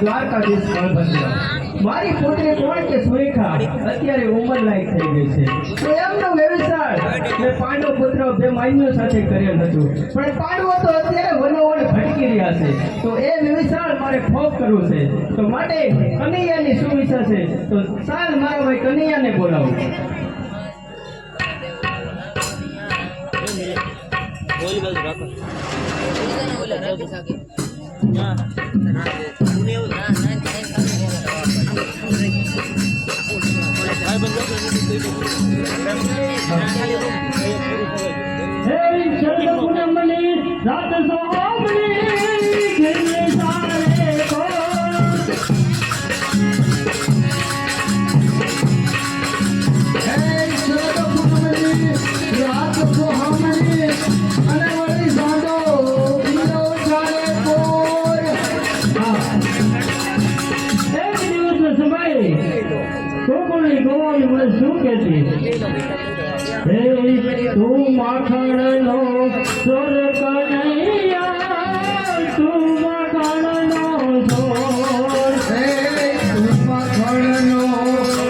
દ્વારકાધીશ મારી પુત્રી કોણ કે સુરેખા અત્યારે ઉંમર લાયક થઈ ગઈ છે તો એમનો વ્યવસાય મેં પાંડવ પુત્ર બે માન્યો સાથે કરેલ હતું પણ પાંડવો તો અત્યારે વનોવન ભટકી રહ્યા છે તો એ વ્યવસાય મારે ફોક કરવું છે તો માટે કનૈયાની શું ઈચ્છા છે તો ચાલ મારા ભાઈ કનૈયાને બોલાવો તું માખણ નો સોર કનૈયા તું માખણ નો સોર તું માખણ નો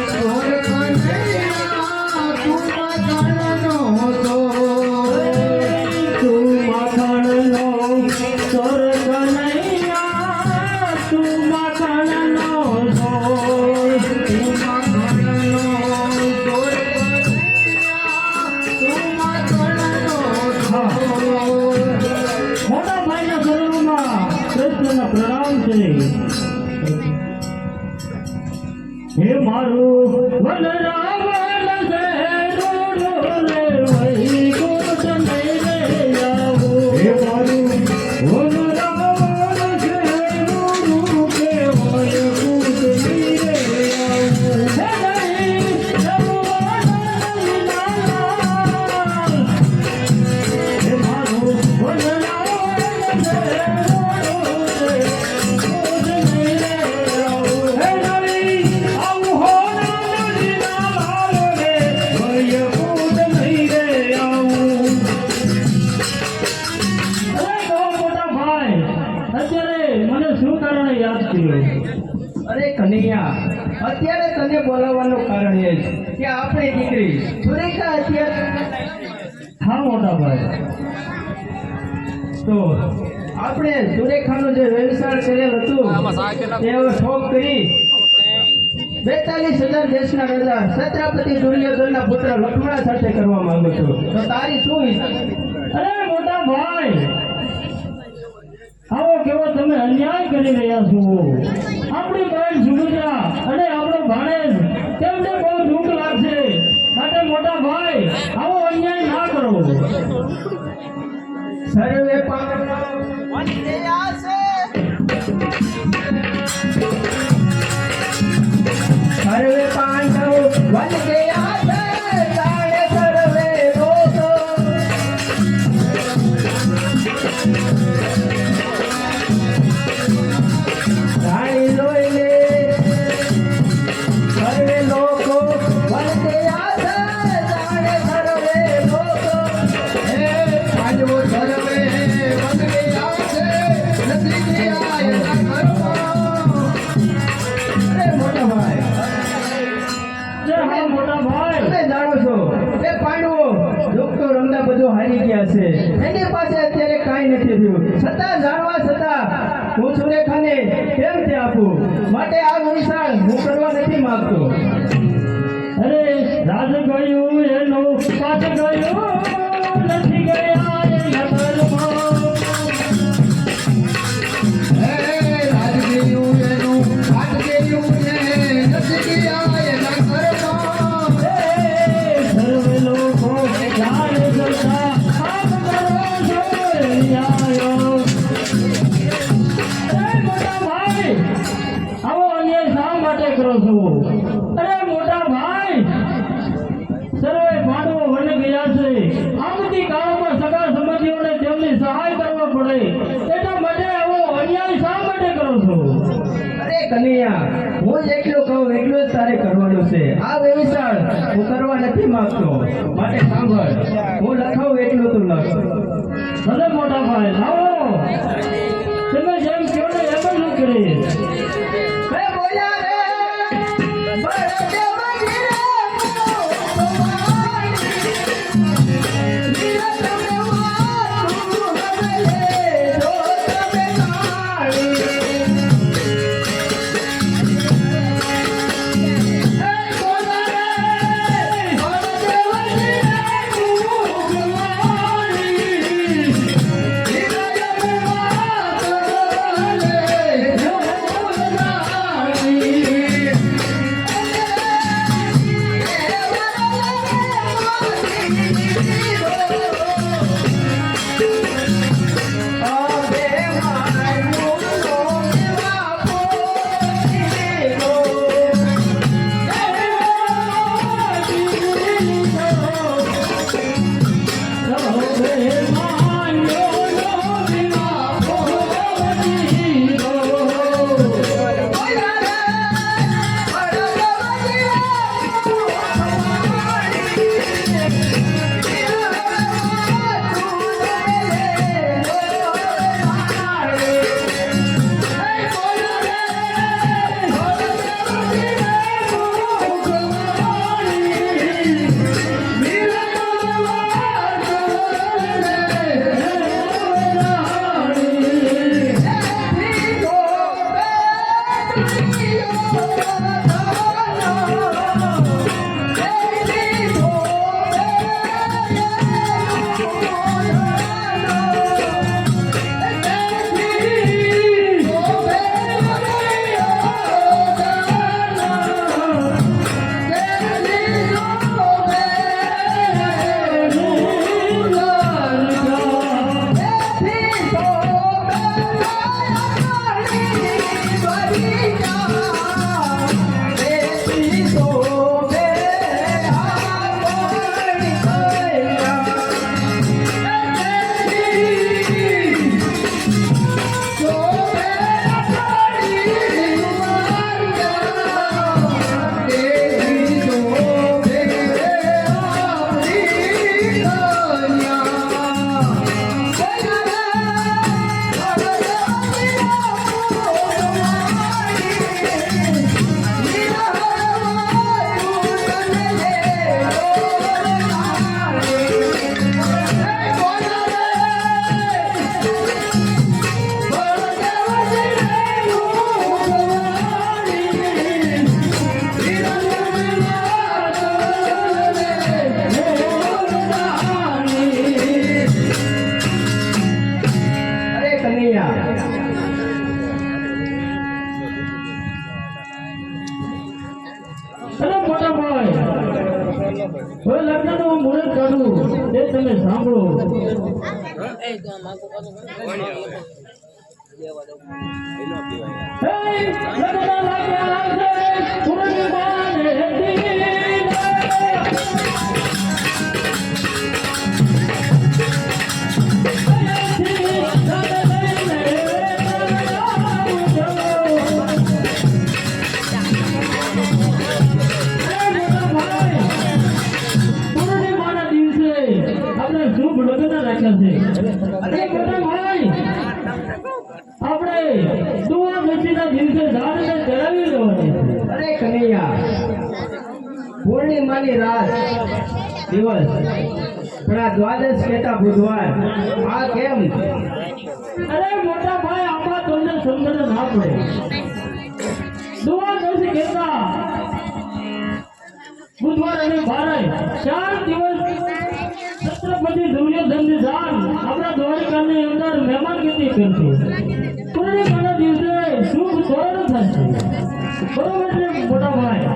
સોર કનૈયા તું માખણ નો સોર તું માખણ નો સોર કનૈયા તું માખણ નો સોર તું માખણ નો સોર મોટા ભાઈના ચરણોમાં કૃષ્ણના પ્રણામ છે હે મારું વનરાવન છે રોડો રે વહી કોટ નહીં રે આવું હે મારું વનરાવન છે રોડો કે વહી કોટ નહીં રે આવું હે નહીં અરે કનૈયા અત્યારે તને બોલાવવાનું કારણ એ છે કે આપણી દીકરી સુરેખા અત્યારે હા મોટા ભાઈ તો આપણે સુરેખાનો જે વ્યવસાય કરેલ હતું તે હવે ઠોક કરી 42,000 દેશના રાજા છત્રપતિ દુર્યોધનના પુત્ર લક્ષ્મણ સાથે કરવા માંગુ છું તો તારી શું ઈચ્છા અરે મોટા ભાઈ આવો કેવો તમે અન્યાય કરી રહ્યા છો આપણી બહેન સુમિત્રા અને આપણો ભાણેજ તેમને બહુ દુઃખ લાગશે માટે મોટા ભાઈ આવો અન્યાય ના કરો સર્વે પાંડવ વંદે આસે સર્વે પાંડવ વંદે આસે તાણે સર્વે રોષ રાણી લોઈને સર્વે લોકો વંદે આસે તાણે સર્વે રોષ હે પાંડવો સર્વે વંદે આસે નથી ગયા એના ઘરમાં અરે મોટા ભાઈ મોટા ભાઈ તમે જાણો છો એ પાંડવો દુઃખ તો રંગા બધું હારી ગયા છે એની પાસે અત્યારે કાંઈ નથી થયું છતાં જાણવા છતાં હું સુરેખાને કેમ તે આપું માટે આ વિશાળ હું કરવા નથી માંગતો અરે રાજ ગયું એનો પાછ ગયો નથી ગયા એના ઘરમાં પડે એટલા માટે આવો અન્યાય શા માટે કરો છો? અરે કનૈયા, હું જેટલું કહું એટલું જ તારે કરવાનું છે. આ વ્યવસાય હું કરવા નથી માંગતો, માટે સાંભળ, હું લખાવું એટલું તું લખ. ભલે મોટા ભાઈ, લાવો. તમે જેમ કહો ને એમ જ હું કરીશ. હે બોલ્યા રે બળદેવ હવે લગ્નનું મુહૂર્ત કાઢું તે તમે સાંભળો. શુભ લગ્ન રાખ્યા છે. અરે મોટા ભાઈ, આપણે દુઆ નસીના દિવસે ઝાડને ચડાવી લેવાની છે. અરે કનૈયા, પૂર્ણિમાની રાત દિવસ પણ આ દ્વાદશ કેતા બુધવાર આ કેમ? અરે મોટા ભાઈ, આમાં તમને સમજણ ના પડે. દુઆ નથી કેતા બુધવાર અને બારાય 4 દિવસ છત્રપતિ દુર્યોધનની જાન આપણા દ્વારકાની અંદર મહેમાનગતિ કરશે. પૂર્ણિમાના દિવસે શુભ તોરણ થશે. બરોબર છે મોટા ભાઈ?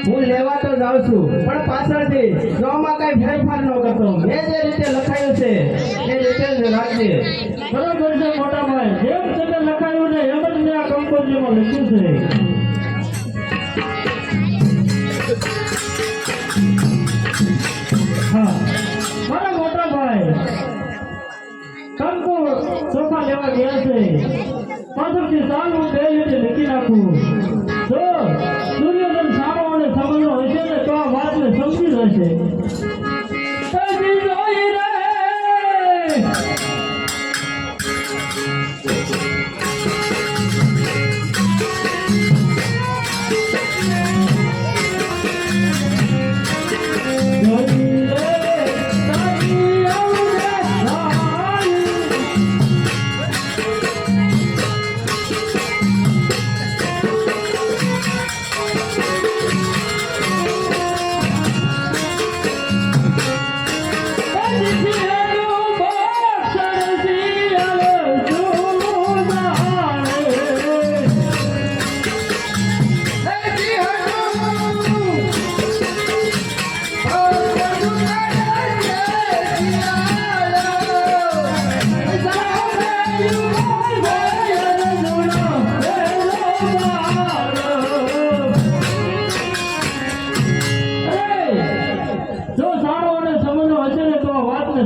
હું લેવા તો જાઉં છું પણ પાછળથી જો આમાં કઈ ફેરફાર ન કરતો મેં જે રીતે લખાયું છે એ રીતે જ રાખજે. બરોબર છે મોટા ભાઈ, જેમ તમે લખાયું ને એમ જ મેં આ કંકોત્રીમાં લખ્યું છે. હા મારા મોટા ભાઈ કંકુ ચોખા લેવા ગયા છે. પાછળથી સાલ હું બે રીતે લખી નાખું. જો સૂર્યોદય સારો અને સમજનો હશે ને તો આ વાતને સમજી જશે. તજી જોઈ રે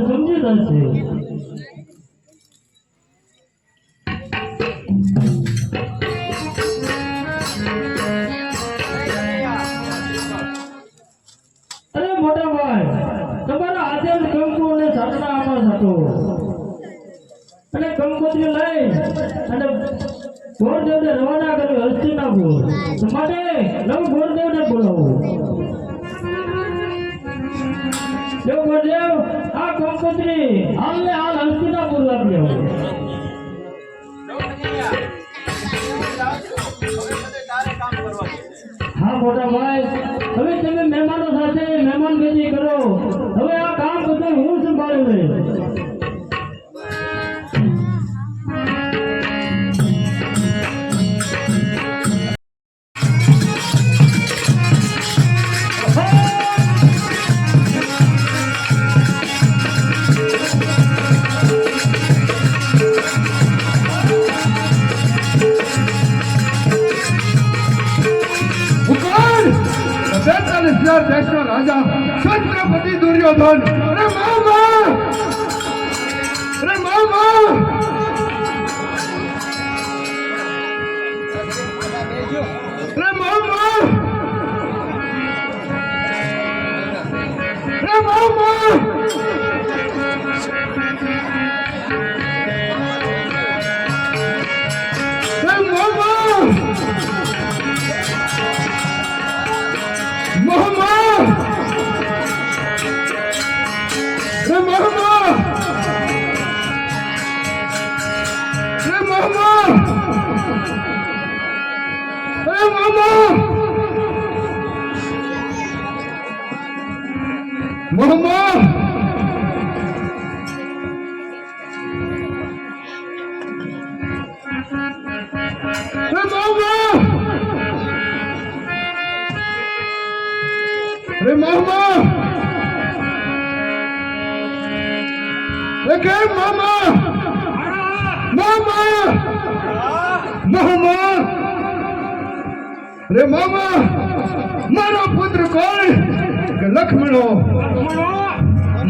સમજી જશે. અરે મોટા ભાઈ તમારા હાથે કંકુ અને સાતના આમાં હતો અને કંકોત્રી લઈ અને ગોરદેવને રવાના કર્યો હસ્તિનાપુર. માટે નવ ગોરદેવને બોલાવો. જો ગોરદેવ આ કંકોત્રી હાલને હાલ હસ્તિનાપુર લાવી આવો. હા મોટા ભાઈ, હવે તમે મહેમાનો સાથે મહેમાનગતિ કરો. હવે આ કામ બધું હું સંભાળી લઈશ. દેશનો રાજા છત્રપતિ દુર્યોધન. અરે મામા, અરે મામા, અરે મામા, અરે મામા, મારો પુત્ર કોણ? લક્ષ્મણો.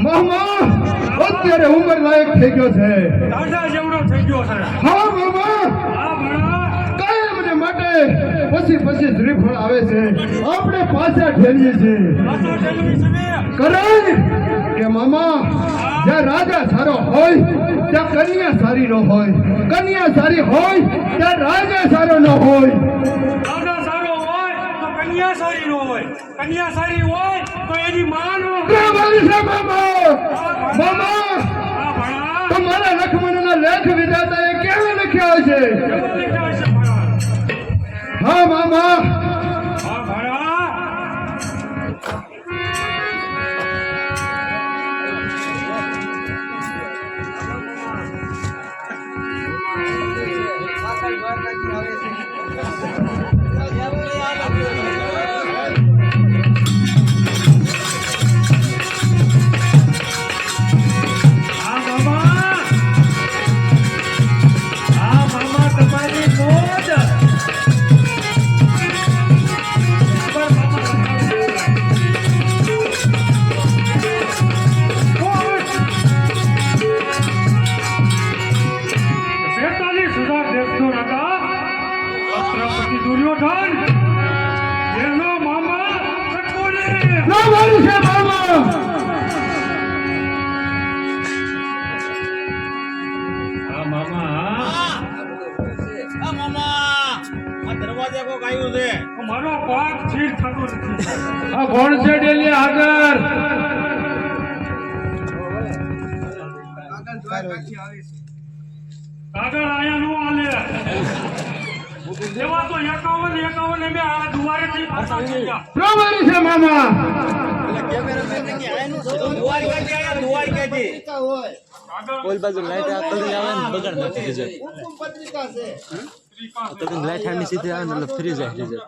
મામા અત્યારે ઉંમર લાયક થઈ ગયો છે. હા મામા, કાયમ ને માટે પછી શ્રીફળ આવે છે. આપણે પાછા ઠેલીએ છીએ. કારણ કે મામા જ્યાં રાજા સારો હોય ત્યાં કન્યા સારી ન હોય, કન્યા સારી હોય ત્યાં રાજા સારો ન હોય. કન્યા સારી નો હોય, કન્યા સારી હોય તો એની માં નો. મામા તમારા લક્ષ્મણના લેખ વિધાતાએ કેવા લખ્યા છે? હા મામા. આવે છે ના મારું છે મામા. હા મામા મારો પગ સ્થિર થતો નથી. આ કોણ છે ડેલી આગળ? આગળ આયા નો આલે એવા તો 51 મેં આ દુવારેથી પાછા ગયા. બરાબર છે મામા. ઓલ બાજુ લાઈટ આ તને આવે ને બગાડ નાખી દેજો તો તને લાઈટ આની સીધી આવે ને એટલે ફ્રી જાય ડીઝલ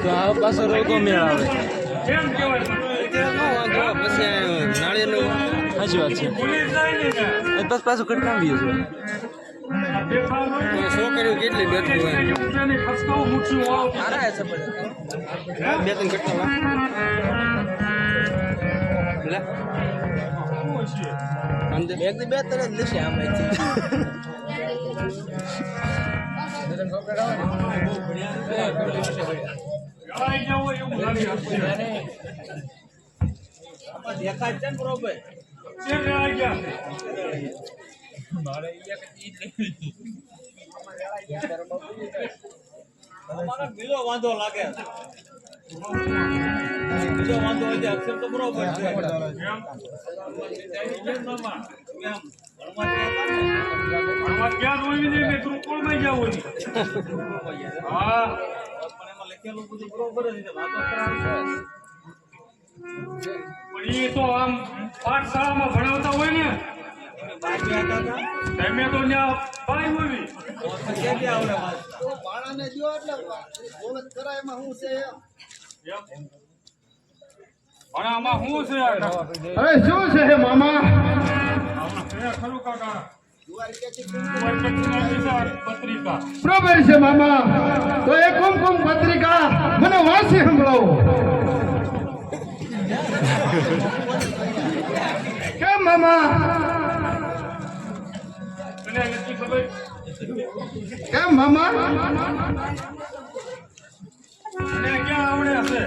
તો આ પાછો રોગો મેળ આવે કેમ કહેવાય પછી નાળિયેરનું સાચી વાત છે પોલીસ જાય ને બસ પાછું કટકાવી છે છોકરીઓ કેટલી બેઠી હોય બે ત્રણ કટકા બે ત્રણ જ લેશે આમાં દેખાય છે બરોબર બીજો વાંધો લાગે બીજો વાંધો હોય છે અક્ષર તો બરોબર છે એ તો આમ પાઠશાળામાં ભણાવતા હોય ને તમે તો ત્યાં ભાઈ હોય પણ આમાં શું છે અરે શું છે હે મામા? ખરું કાકા પત્રિકા બરાબર છે મામા. તો એ કુમકુમ પત્રિકા મને વાંચી સંભળાવો. કેમ મામા? તને નથી ખબર કેમ મામા? તને ક્યાં આવડે હશે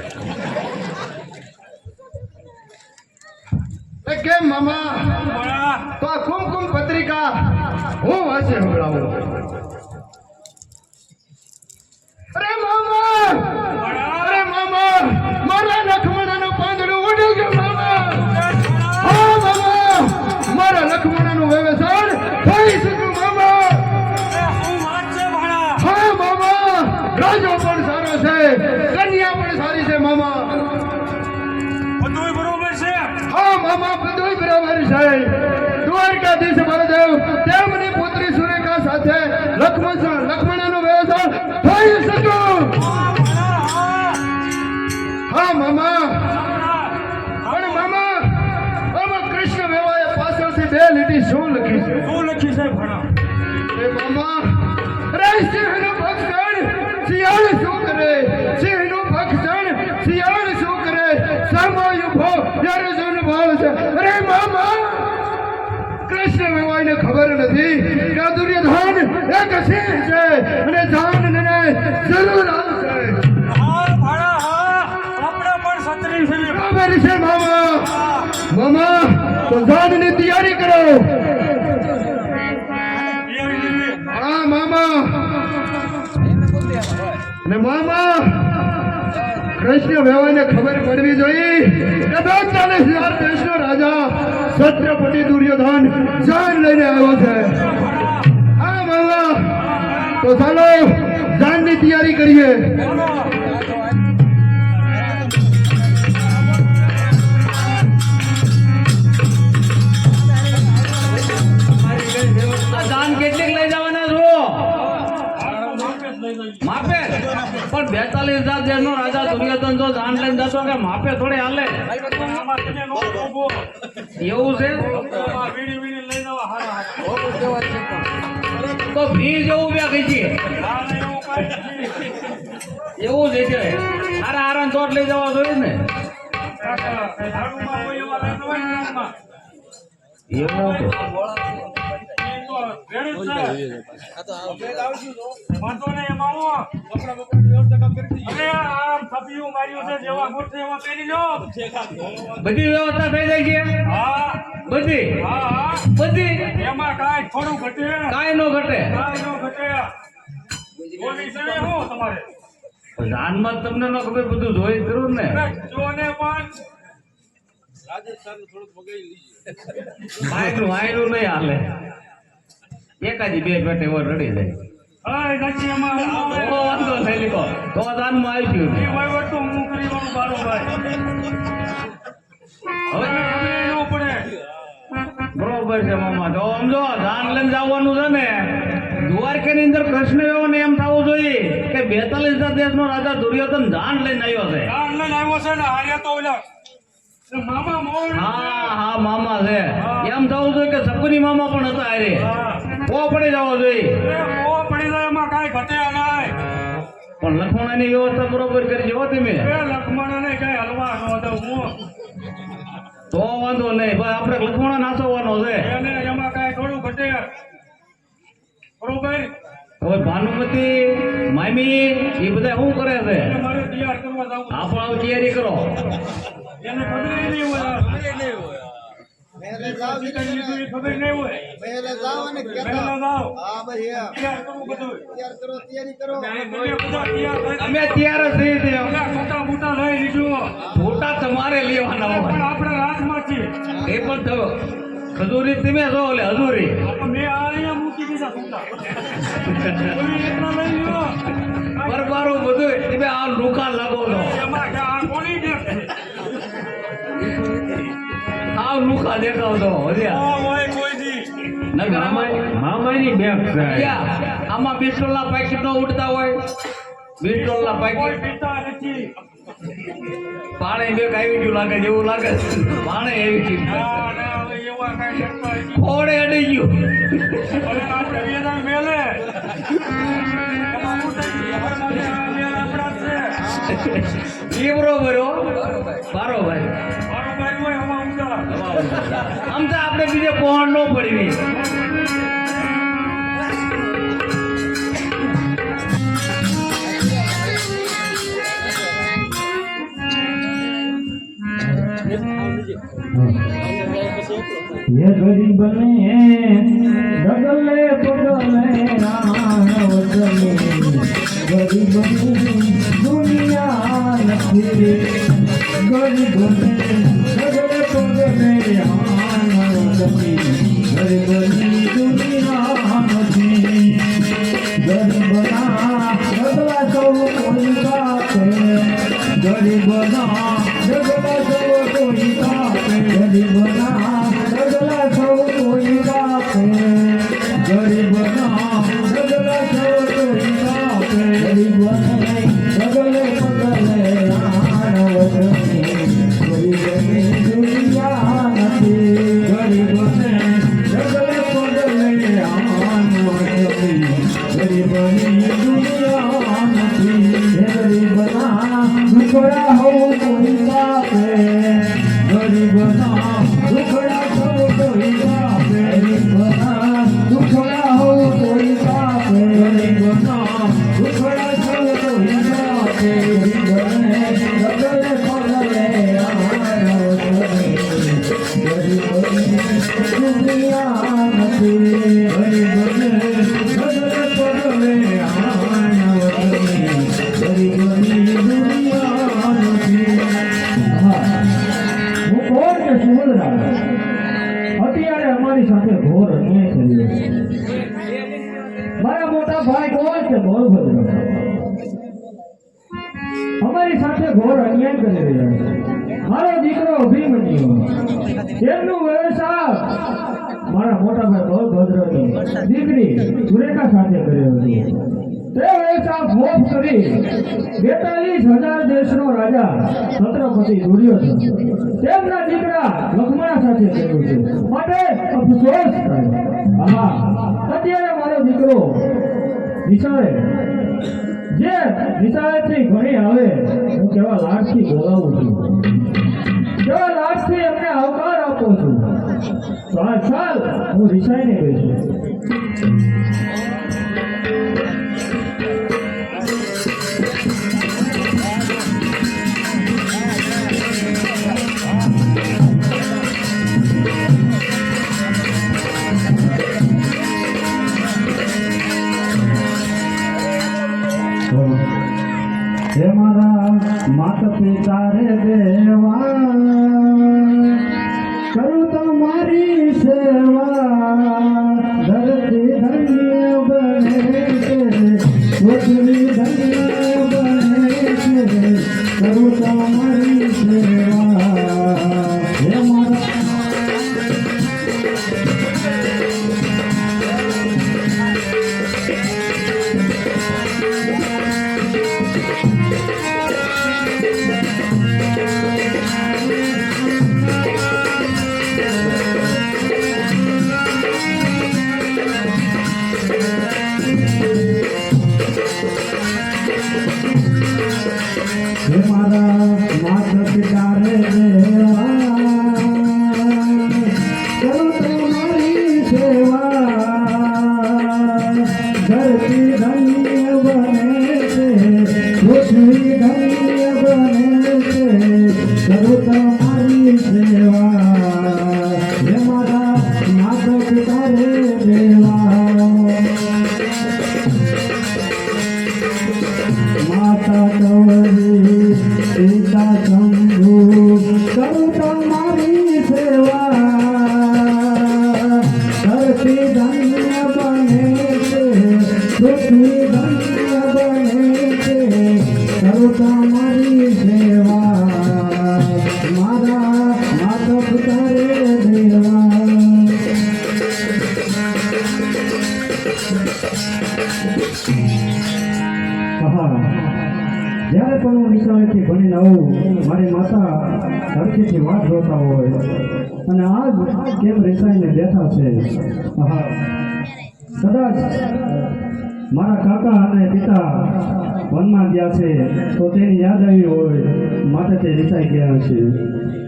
એ કેમ મામા? ભણા તો આ કુમકુમ પત્રિકા હું વાંચી સંભળાવું. અરે મામા! અરે મામા! મારા લખમણાનું પાંદડું ઉડી ગયું મામા! હા મામા! મારા લખમણાનું વ્યવસાય થઈ શક્યું મામા! શું વાત છે ભણા હા મામા! રાજો પણ સારો છે, કન્યા પણ સારી છે મામા. બધું બરોબર છે હા મામા, બધું બરાબર છે. દ્વારકાધીશ બળદેવ તેમની પુત્રી સુરેખા સાથે લક્ષ્મણનો વ્યવસાય થઈ શક્યો. હા મામા. પણ મામા, આમાં કૃષ્ણ વેવાએ પાછળથી બે લીટી શું લખી છે? શું લખી છે ભણા એ મામા, રે સિંહનું ભક્ષણ શિયાળ શું કરે? સિંહનું ભક્ષણ શિયાળ શું કરે? સમય ઉભો અર્જુન બોલ છે. અરે મામા, કૃષ્ણ વેવાઈને ખબર નથી કે આ દુર્યોધન એક સિંહ છે અને જાનને જરૂર આવશે. હા ભણા હા આપણે પણ સત્રી છે બરાબર છે મામા. મામા, તો જાનની તૈયારી કરો. હા મામા. ને મામા, કૃષ્ણ વેવાઈને ખબર પડવી જોઈએ કે 42,000 દેશનો રાજા છત્રપતિ દુર્યોધન જાન લઈને આવ્યો છે. હા મામા, તો ચાલો જાનની તૈયારી કરીએ. દાન કેટલીક લઈ જવાના છો માપે પણ 42,000 દેશનો રાજા દુર્યોધન જો દાન લઈને જશો કે માપે થોડી હાલે એવું છે તો ભી જેવું વ્યા કઈ છે એવું જ છે હારા હારા તોડ લઈ જવા જોઈએ ને એવું વેરું જ છે. વાંધો નહીં, એમાં આવો. અરે આમ થપિયું માર્યું છે, જેવા ગોઠવે એવા પહેરી લો. બધી વ્યવસ્થા થઈ જાય છે હા બધી હા હા, બધી એમાં કાંઈ થોડું ઘટે, કાંઈ નો ઘટે કાંઈ ન ઘટે. બોલી છે શું તમારે? જાનમાં તમને ન ખબર બધું જોઈ કરું ને જોને પણ વાયરું નહીં હાલે એકાદી બે પેટે એવો રડી જાય અય નથી એમાં હું તો વાંધો નહીં લીધો તો જાનમાં આવી ગયું એ વહીવટ તો હું કરવાનું બારોબાર. હવે હવે ન પડે. બરોબર છે મામા તો સમજો જાન લઈને જવાનું છે ને દ્વારકાની અંદર કૃષ્ણ એવો ને એમ થવું જોઈએ કે 42 દેશનો રાજા દુર્યોધન જાન લઈને આવ્યો છે જાન લઈને આવ્યો છે ને હાર્યા તો ઓલા મામા મોડ. હા હા મામા છે એમ થવું જોઈએ કે સકુની મામા પણ હતા હારે કો પડી જવો જોઈએ એ ઓ પડી જાય એમાં કાંઈ ઘટે નહીં. પણ લખવાણાની વ્યવસ્થા બરોબર કરી જવો તમે એ લક્ષ્મણને કાંઈ હલવા ન દઉં હું. તો વાંધો નહીં ભાઈ આપણે લખવાણા નાસવાનો છે એને એમાં કાંઈ થોડું ઘટે. બરોબર? હવે ભાનુમતી મામી એ બધા શું કરે છે એને મારે તૈયાર કરવા જવું. આપણે હવે તૈયારી કરો એને ખબર નહીં હોય. ખબર નહીં હોય. પહેલા જાઓ અને પહેલા જાઓ. હા ભાઈ તૈયાર કરવું બધું. તૈયારી કરો તમે બધા તૈયાર થઈ અમે તૈયાર જ થઈ છીએ પેલા ખોટા બૂટા લઈ લીધું. ફોટા તમારે લેવાના પણ હોય આપણે રાજમાં છીએ. એ પણ થયો ખજૂરી તમે જો ઓલે હજૂરી મેં આ અહીંયા મૂકી દીધા ખોટા. કોઈ એટલા લઈ લ્યો. બરબારું બધું તમે આ લુકા લાગો છો એમાં કે આ કોની ડેટ છે? આ લુકા દેખાવ છો હરિયા હોય કોઈ દી. મામાની બેગ આમાં પિસ્તોલના પેકેટ નો ઉડતા હોય પિસ્તોલના કોઈ પેકેટ પીતા નથી. પાણી બેગ આવી ગયું લાગે જેવું લાગે પાણી આવી ગયું ના ના હવે એવા કાંઈ કરતા નથી. ખોડે અડી ગયું હવે આપણે વેદા મેલે. એમાં હું થઈ ગયું? હવે મારે આ મેલ આપણા જ છે. એ બરોબર હો બરોબર બરોબર હોય એમાં ઊંડા. આમ તો આપણે બીજે પહોંચ ન પડવી ये गरीब ने डगले पगले रावतनी गरीब दुनिया નથી ગરીબ ને ડગલે પગલે રાવતની ગરીબની દુનિયા નથી ગરીબના ડગલા સૌ કોઈ કાપે ગરીબના ડગલા સૌ કોઈ કાપે ગરીબના ડગલા સૌ કોઈ કાપે ગરીબના ડગલા સૌ કોઈ કાપે ગરીબને ડગલે પગલે આનવતની ગરીબની દુનિયા નથી ગરીબને ડગલે પગલે આનવતની ગરીબની દુનિયા નથી ગરીબના દુખડા હોવું કોઈ કાપે ગરીબના દુખડા સૌ કોઈ કાપે ગરીબના દુખડા હોવું કોઈ કાપે ગરીબના દુખડા સૌ કોઈ કાપે ગરીબને ડગલે પગલે આનવતની ગરીબની દુનિયા નથી ગરીબને ડગલે પગલે આનવતની ગરીબની દુનિયા નથી હું કોણ કે સુમંદરા અત્યારે અમારી સાથે ઘોર અન્યાય થયો છે મારા મોટા ભાઈ કોણ છે બળભદ્ર અમારી સાથે ઘોર અન્યાય કરી રહ્યા છે મારો દીકરો અભિમન્યુ એમનું વ્યવસાય મારા મોટા ભાઈ બળભદ્રની દીકરી સુરેખા સાથે કર્યો છે તે વ્યવસાય ભોગ કરી 42,000 દેશનો રાજા છત્રપતિ દુર્યોધન તેમના દીકરા લક્ષ્મણ સાથે કર્યું છે માટે અફસોસ થાય હા અત્યારે મારો દીકરો નિશાળે જે નિશાળેથી ઘણી આવે હું કેવા લાડથી બોલાવું છું કેવા લાડથી એમને આવકાર આપું છું તો ચાલ હું રિસાઈને ગઈ છું હે મારા માતા પિતા રે દેવા કરું તમારી સેવા ધરતી ધન્ય બને છે પૃથ્વી ધન્ય બને છે કરું તમારી સેવા હે મારા મારા માતા પિતા રે દેવા કરો તમારી સેવા ધરતી ધન્ય બને છે પૃથ્વી ધન્ય બને છે કરો તમારી સેવા હે મારા માતા પિતા રે દેવા માતા ગૌરી પિતા શંભુ કરું તમારી સેવા ધરતી ધન્ય બને છે પૃથ્વી ધન્ય બને છે કરું તમારી સેવા મારા માતા પિતા રે દેવા જ્યારે પણ હું નિશાળેથી ભણીને આવું મારી માતા ધરતીથી વાત જોતા હોય અને આજ કેમ રેસાઈને બેઠા છે કદાચ મારા કાકા અને પિતા વનમાં ગયા છે તો તેની યાદ આવી હોય માટે તે રિસાઈ ગયા છે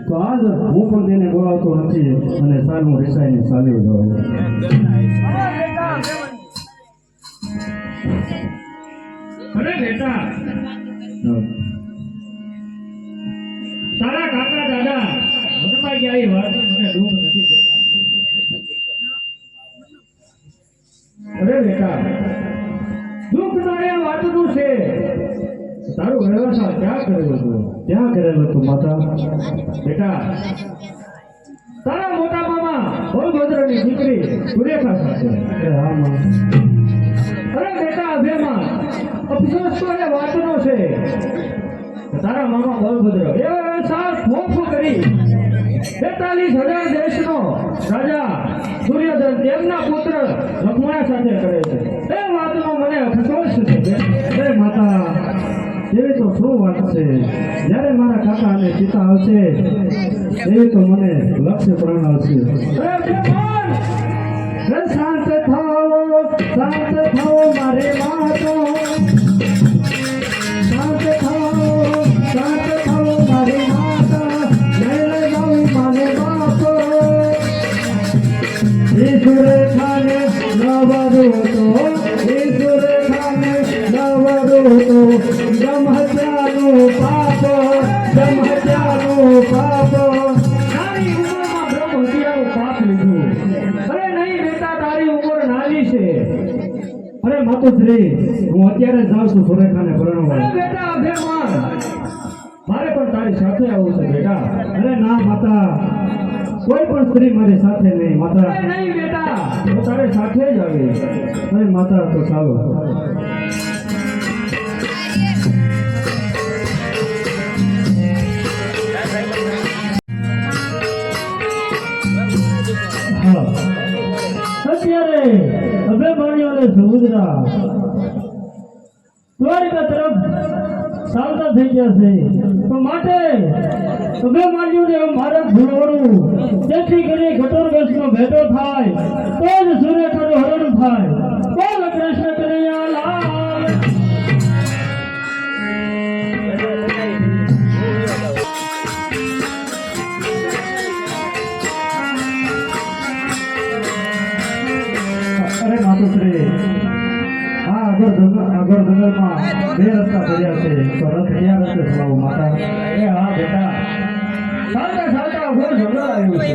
તો આજ હું પણ તેને બોલાવતો નથી અને સાલ હું રિસાઈને ચાલ્યો જાઉં અરે બેટા તારા કાકા દાદા વનમાં ગયા એ વાત મને દુઃખ નથી દેતા અરે બેટા દુઃખ તારે આ વાતનું છે તારું વ્યવસાય ક્યાં કરેલું હતું ક્યાં કરેલું તું માતા બેટા તારા મોટા મામા બળભદ્રની દીકરી સુરેખા સાથે હા માં અરે બેટા અભેમાં અફસોસ તો એ વાતનો છે કે તારા મામા બળભદ્ર એવા સાલ ખોફ કરી 43,000 દેશનો રાજા સૂર્યધન તેમના પુત્ર લક્ષ્મણ સાથે કરે છે એ વાતનો મને અફસોસ છે અરે માતા એવી તો શું વાત છે જ્યારે મારા કાકા અને પિતા આવશે એવી તો મને લક્ષ્ય પ્રાણ આવશે અરે બેમાન શાંત થાઓ મારે માતો શાંત થાઓ મારે માતા મેલે જાઉં મારે બાપો ઈશ્વરે ખાને નવરો તો ઈશ્વરે ખાને નવરો તો જમહત્યાનો પાપો તારી ઉંમરમાં બ્રહ્મ હત્યાનું પાપ લીધું અરે નહીં બેટા તારી ઉંમર નાની છે અરે માતુશ્રી હું અત્યારે જાઉં છું સુરેખાને પરણવા અરે બેટા અભેમાન મારે પણ તારી સાથે આવવું છે બેટા અરે ના માતા કોઈ પણ સ્ત્રી મારી સાથે નહીં માતા અરે નહીં બેટા હું તારે સાથે જ આવી અરે માતા તો ચાલો અત્યારે અભેમાનીઓ અને સમુદ્રા દ્વારિકા તરફ ચાલતા થઈ ગયા છે તો માટે અભેમાનીઓને મારે ભૂલવડું જેથી કરી ઘટોરગસનો ભેટો થાય તો જ સુરેખાનું હરણ થાય બોલ કૃષ્ણ કનૈયા લાલ આગળ જંગલમાં બે રસ્તા પડ્યા છે તો રથ ક્યાં રસ્તે ચલાવું માતા? એ હા બેટા, ચાલતા ચાલતા ઘોર જંગલ આવ્યું છે,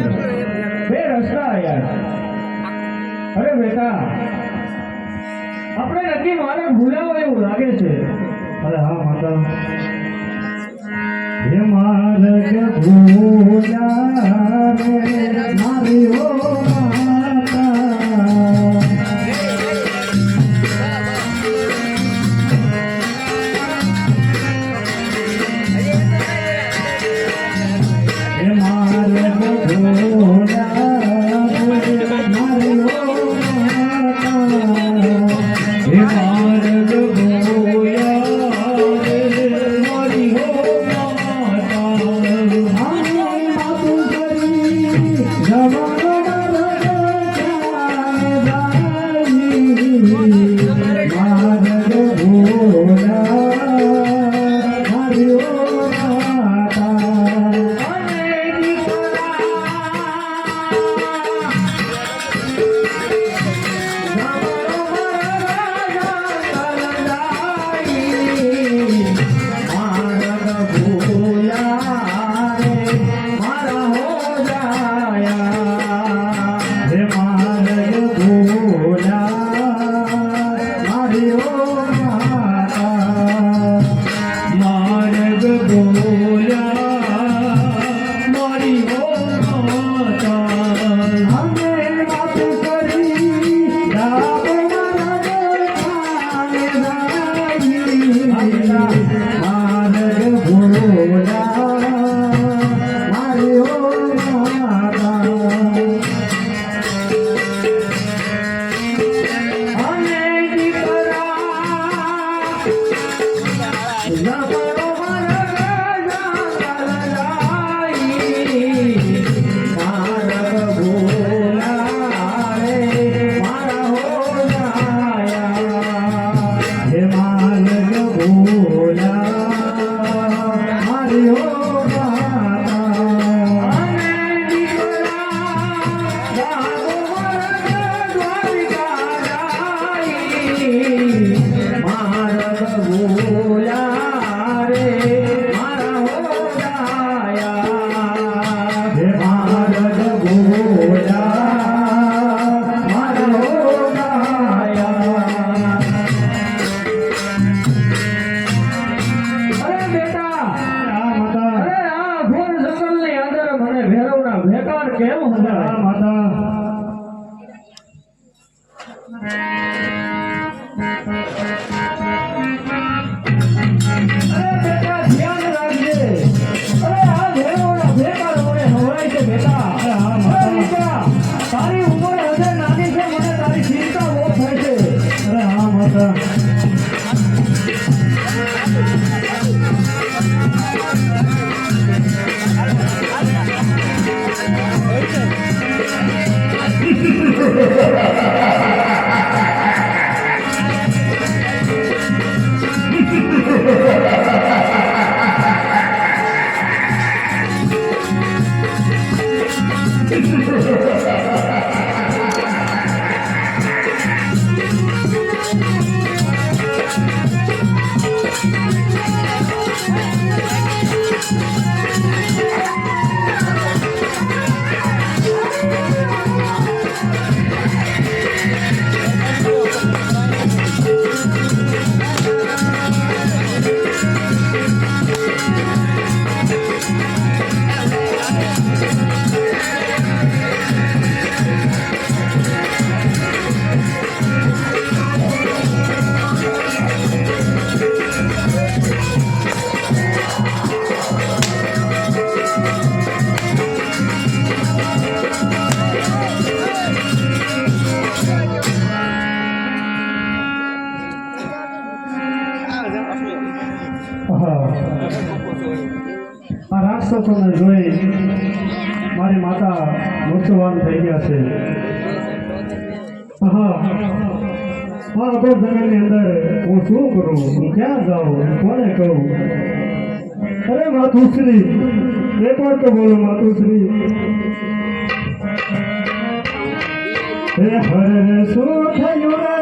બે રસ્તા આવ્યા. અરે બેટા, આપણે નક્કી મારે ભૂલાવો એવું લાગે છે. અરે હા માતા. હે માર્ગ ભૂલ્યા રે મારી ઓ માતા. હે માર્ગ ભૂલ્યા રે મારી ઓ માતા. હે માર્ગ ભૂલ્યા રે મારી ઓ માતા. હાય માતું કરી જવાનો માર્ગ ભૂલ્યા મારી ઓ માતા. હે માર્ગ ભૂલ્યા મારી ઓ માતા. માર્ગ ભૂલ્યા મારી ઓ માતા. અમે વાત કરી રામ માર્ગ ભૂલ્યા મારી ઓ માતા. અમે દીકરા જમાનો માર્ગ જાય. માર્ગ ભૂલ્યા રે મારા હો જાયા. હે માર્ગ ભૂલ્યા મારી હો માતા. અમે દીકરા જાગો માર્ગ દ્વારિકા જાય. માર્ગ ભૂલ્યા રે મારા હો જાયા. હે માર્ગ ભૂલ્યા મારા હો જાયા. અરે બેટા, હા માતા. અરે આ ઘોર જંગલની અંદર મને ભેરવના ભેકાર કેમ હા હતા? માતા. અરે બેટા, ધ્યાન રાખજે. અરે આ ભેરવના ભેકાર મને હવરાય છે બેટા. હા, અરે દીકરા, તારી ઉંમર હજે નાની છે, મને તારી ચિંતા બહુ થાય છે. અરે હા માતા. આ રાક્ષસોને જોઈ મારી માતા મૃત્યુવાન થઈ ગયા છે. હા આ અઘોર જંગલની અંદર હું શું કરું, હું ક્યાં જાઉં, કોને કહું? અરે માતુશ્રી, એક વાર તો બોલો માતુશ્રી. હે હરે શું થયું રે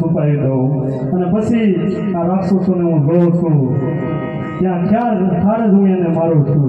છુપાવી દઉં અને પછી આ રાક્ષસોને હું જોઉં છું ત્યાં ખ્યાલ જ હું એને મારું છું.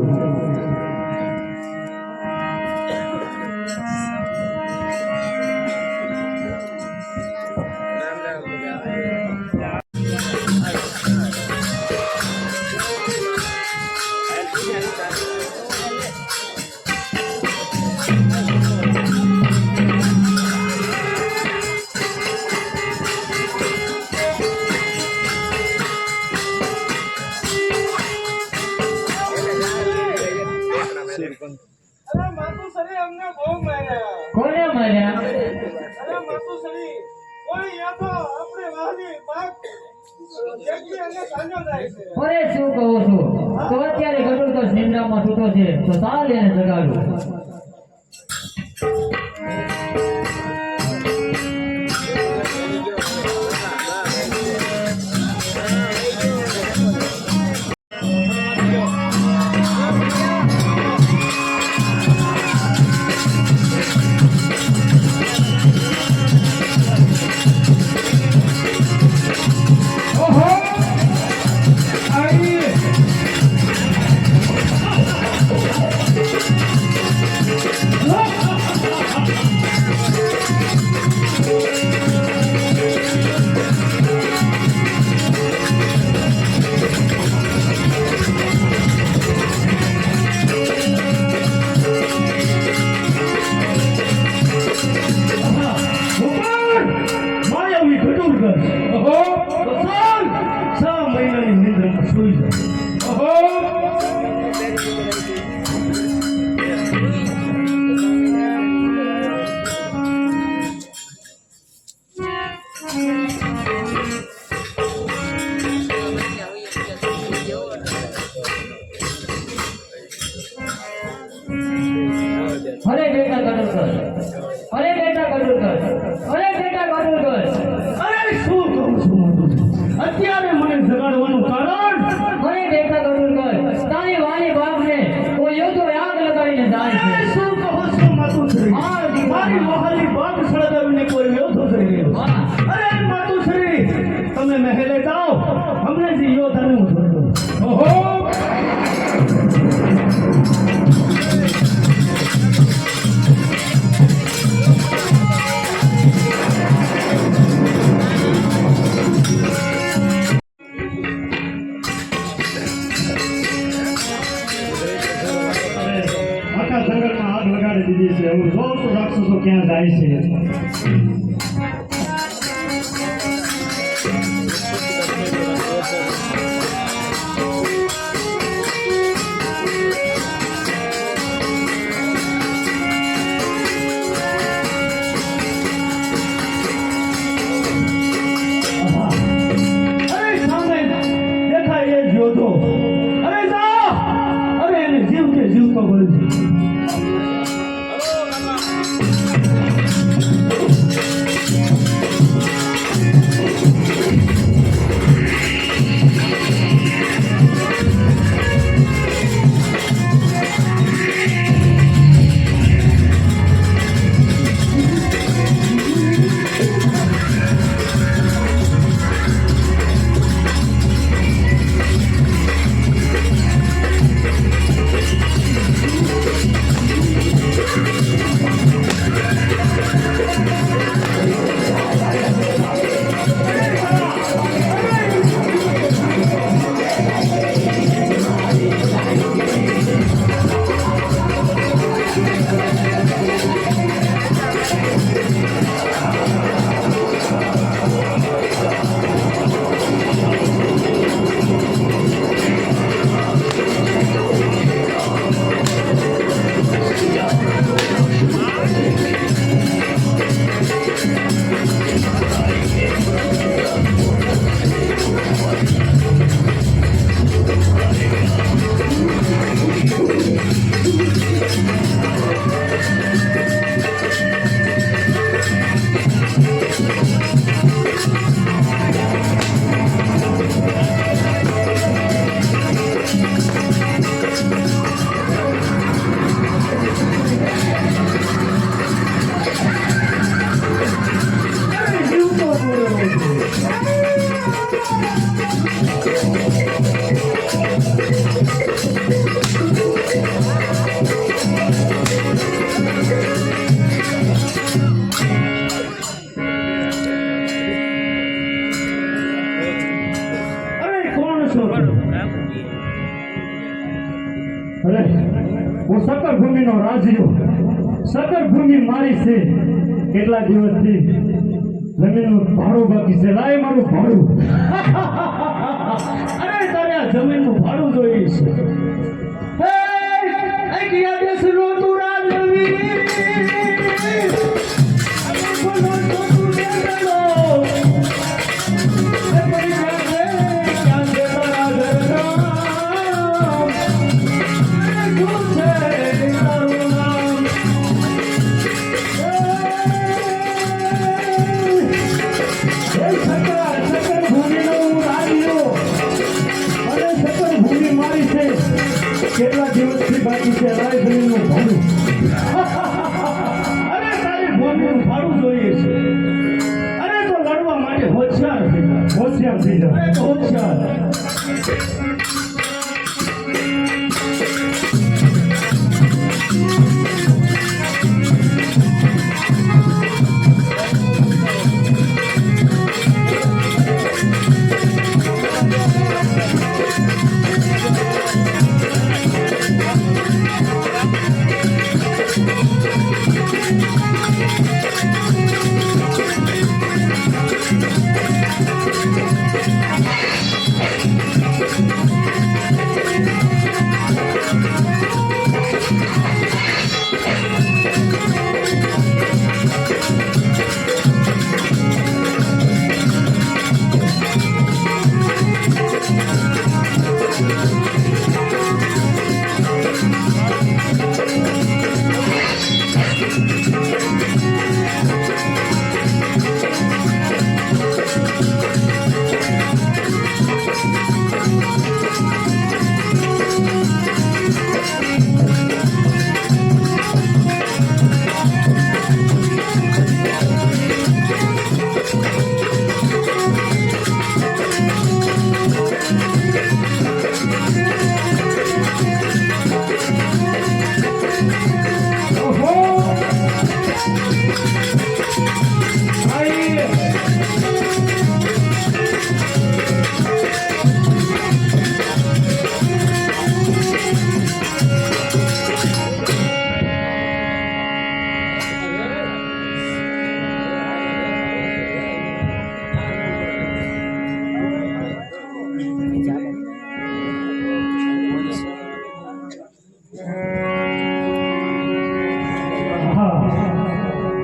કોને માર્યા? અરે શું કહું છું, તો અત્યારે ગરુડ તો નિંદ્રામાં છૂટો છે, તો ચાલ એને જગાડું. સુઈ જાઓ. ઓહો અરે બેટા કડોલકર, અરે બેટા કડોલકર, અરે બેટા કડોલકર, અરે શું કહું છું માતું? અત્યારે મને જગાડવાનું કારણ? અરે બેટા કડોલકર, તારી વાલી બાપને કોઈ યોદ્ધો આગ લગાડીને જાય છે. શું કહો છો માતુશ્રી? મારી વાલી બાપ સળગાવીને કોઈ યોદ્ધો થઈ ગયો. અરે માતુશ્રી, તમે મહેલે જાઓ, હમણાં જ યોદ્ધાનું જોજો. ઓહો આખા જંગલમાં આગ લગાડી દીધી છે. હું જોઉં છું રાક્ષસો ક્યાં જાય છે. અરે સામે દેખાય એ જ યોદ્ધો. અરે જા, અરે એને જીવતે જીવતો બળી છે. અરે હું સકર ભૂમિનો રાજીયો, સકર ભૂમિ મારી છે. કેટલા દિવસથી જમીનનું ભાડું બાકી છે. લાય મારું ભાડું. અરે તારે આ જમીનનું ભાડું જોઈએ છે. એ ક્યાં દેશનો તું રાજવી, બોલો તો તું દેશનો. એ પૈસા છે ક્યાં છે તારા ઘરના, શું છે તારું નામ? એ સકર ભૂમિનો રાજીયો અને સકર ભૂમિ મારી છે. કેટલા દિવસથી બાકી છે રાય જમીનનું ભાડું. અરે તારી ભૂમિનું ભાડું જોઈએ છે. અરે તો લડવા માટે હોશિયાર થઈ જા, હોશિયાર થઈ જા. અરે તો હોશિયાર.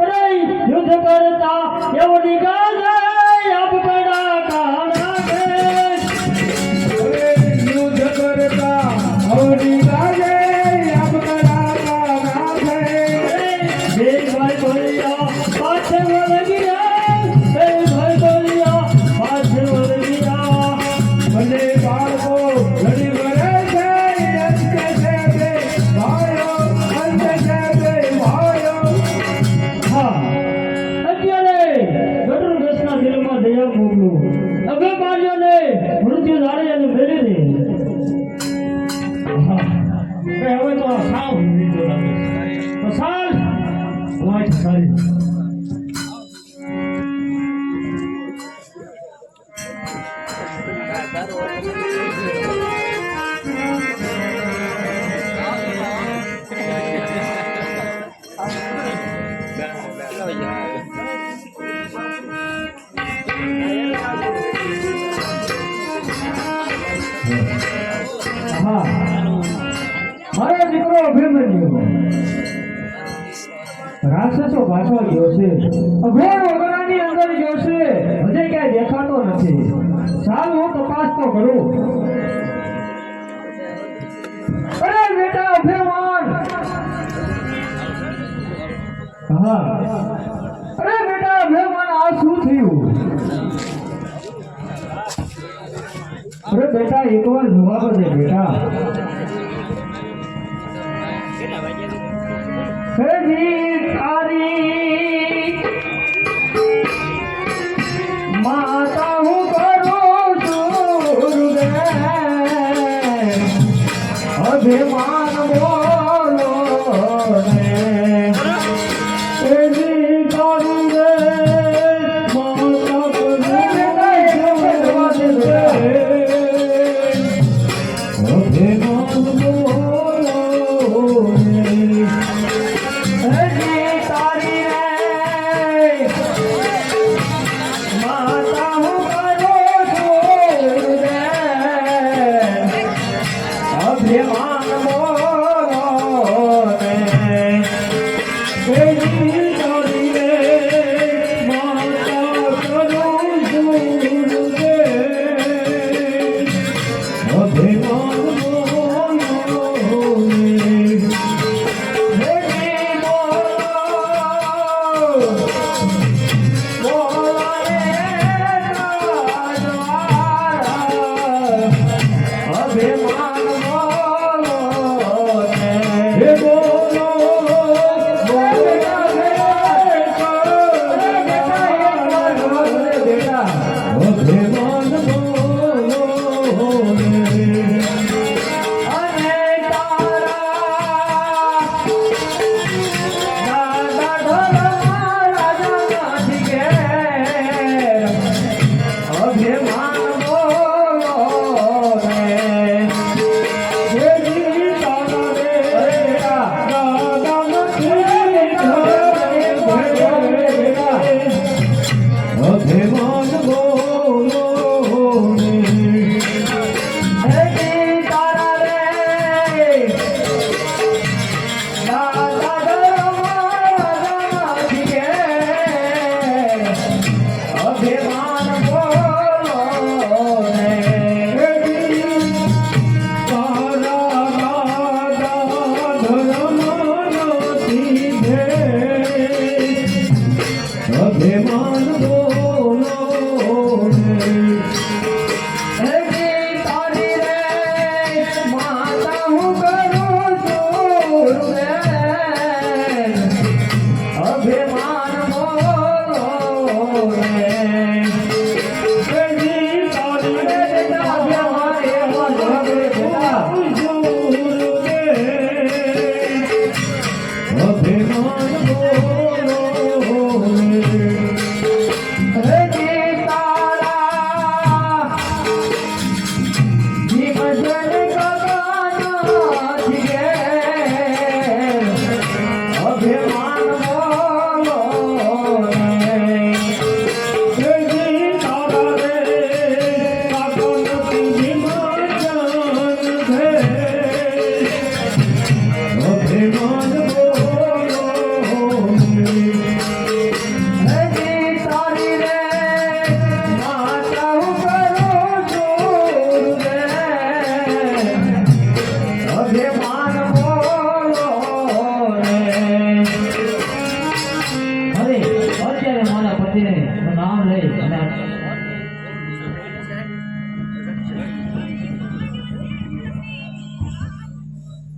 અરે યુદ્ધ કરતા એવો નિકાલે આપણા કાણા છે યુદ્ધ કરતા અવની ગાજે આપણા કાના છે બે ભાઈ બોલ્યા પાછે વળગી ગયા બે ભાઈ બોલ્યા પાછે વળગી ગયા ભલે બાળકો લડી મરે છે અંતે છે બે ભાઈઓ અંતે છે બે ભાઈઓ હા અત્યારે ગઢરગસના દિલમાં દયા મોકલું હવે બાલ્યોને મૃત્યુ ધારે અને મેળી દે હવે તો સાવ વિવિધો લાગે તો સાલ વાંચ સારી હા મારો દીકરો અભિમન્યુ રાક્ષસો પાછો ગયો છે અઘોર વગરાની અંદર ગયો છે હજે ક્યાંય દેખાતો નથી ચાલ હું તપાસ તો કરું અરે બેટા અભિમાન હા અરે બેટા અભિમાન આ શું થયું અરે બેટા એકવાર જવાબ દે બેટા માતા હું કરું છું અભિમાન બોલો ભગવાન બોલો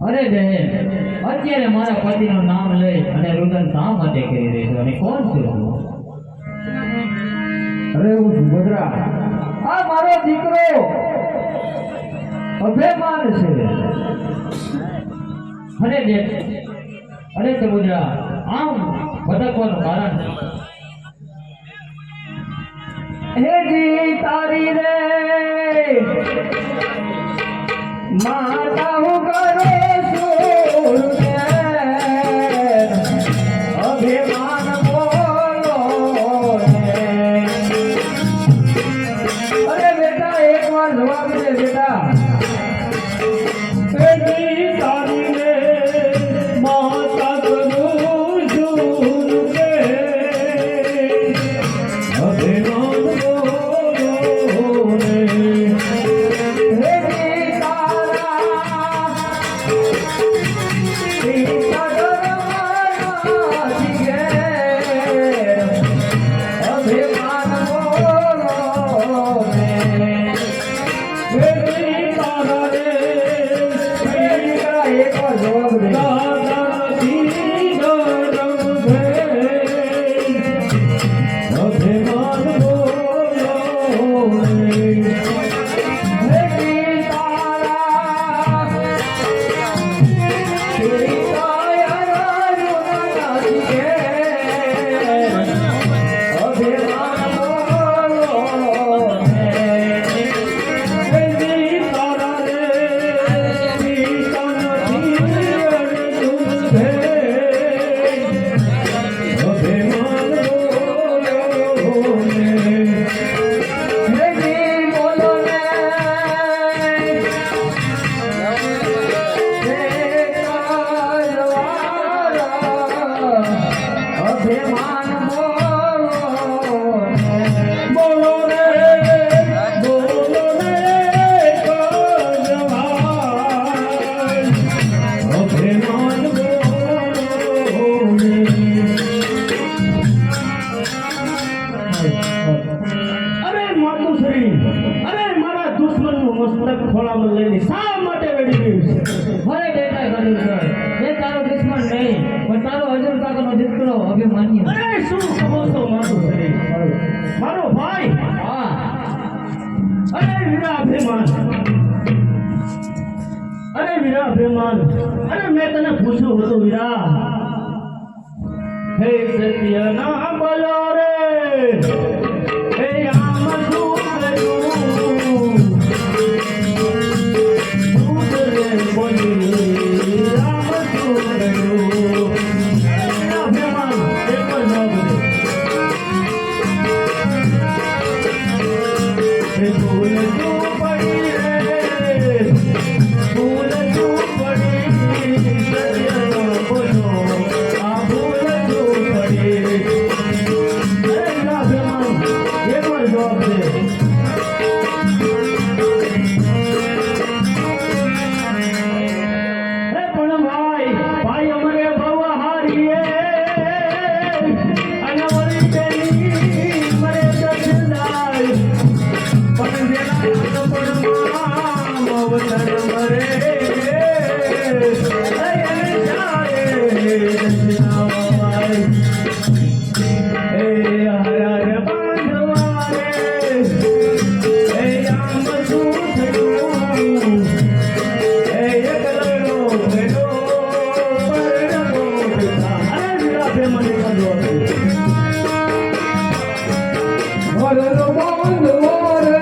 અરે બહેન, અત્યારે મારા પતિનું નામ લઈ અને રુદન શા માટે કરી રહી છો અને કોણ છું હું? અરે હું સુભદ્રા, આ મારો દીકરો અભિમાન છે. અરે બેન, અરે સુભદ્રા, આમ ભટકવાનું કારણ હે જી તારી રે માતા હું કરો છું અભિમાન બોલો ને. અરે બેટા એક વાર જવાબ દે બેટા. હે જી તારી રે માતા કરું છું કે અભિમાન બોલો ને. હે જી તારા સીતા ધર્મમાંથી ઘેર અભિમાન બોલો ને. હે જી તારા રે બેટા એક વાર જવાબ દે. દાદાજી ગરમ ભેલ અભિમાન બોલો ને. હે જી તારા સીતા ધર્મમાંથી ઘેર અભિમાન બોલો ને. હે જી તારા રે સીતાજી અર્જુન ભેલ અભિમાન બોલો ને. હે જી બોલો ને. અભિમાન બોલો ને. બોલો રે કજવાય અભિમાન બોલો ને. અરે માતુશ્રી, અરે મારા દુશ્મનનું મસ્તક ખોળામાં લઈને શા માટે વેડી ગયું છે? અરે બેટા ગરુડધર, એ તારો દુશ્મન નહીં પણ તારો હજુર કાકાનો દીકરો અભિમાન્યુ. અરે શું કહો છો માતુશ્રી? મારો ભાઈ, હા, અરે વીરા અભિમાન, અરે વીરા અભિમાન, અરે મેં તને પૂછ્યું હતું વીરા, હે સત્યના બોલો રે, હે આમ શું કર્યું? શું રે બોલી, આમ શું કર્યું? વીરા અભિમાન, એક જ જવાબ દે. ભૂલ તું પડી રે, ભૂલ તું પડી, સત્યનો બોલો, આ ભૂલ તું પડી. અરે ના ભેમાન, એક વાર જવાબ દે. હે પણ ભાઈ, ભાઈ અમારે બહુ હારીએ અને વળી તેની મરે દર્શનાય. પણ જેના પડમાં મવતર મરે, અયન જાય દર્શનાવાય. હે હર બાંધવા રે, હે આમ શું થયું? હે એકલનો ભેડો પરણો પિતા. અરે વીરા ભેમાને કાઢો હતું. ઘરનો બાંધવો રે,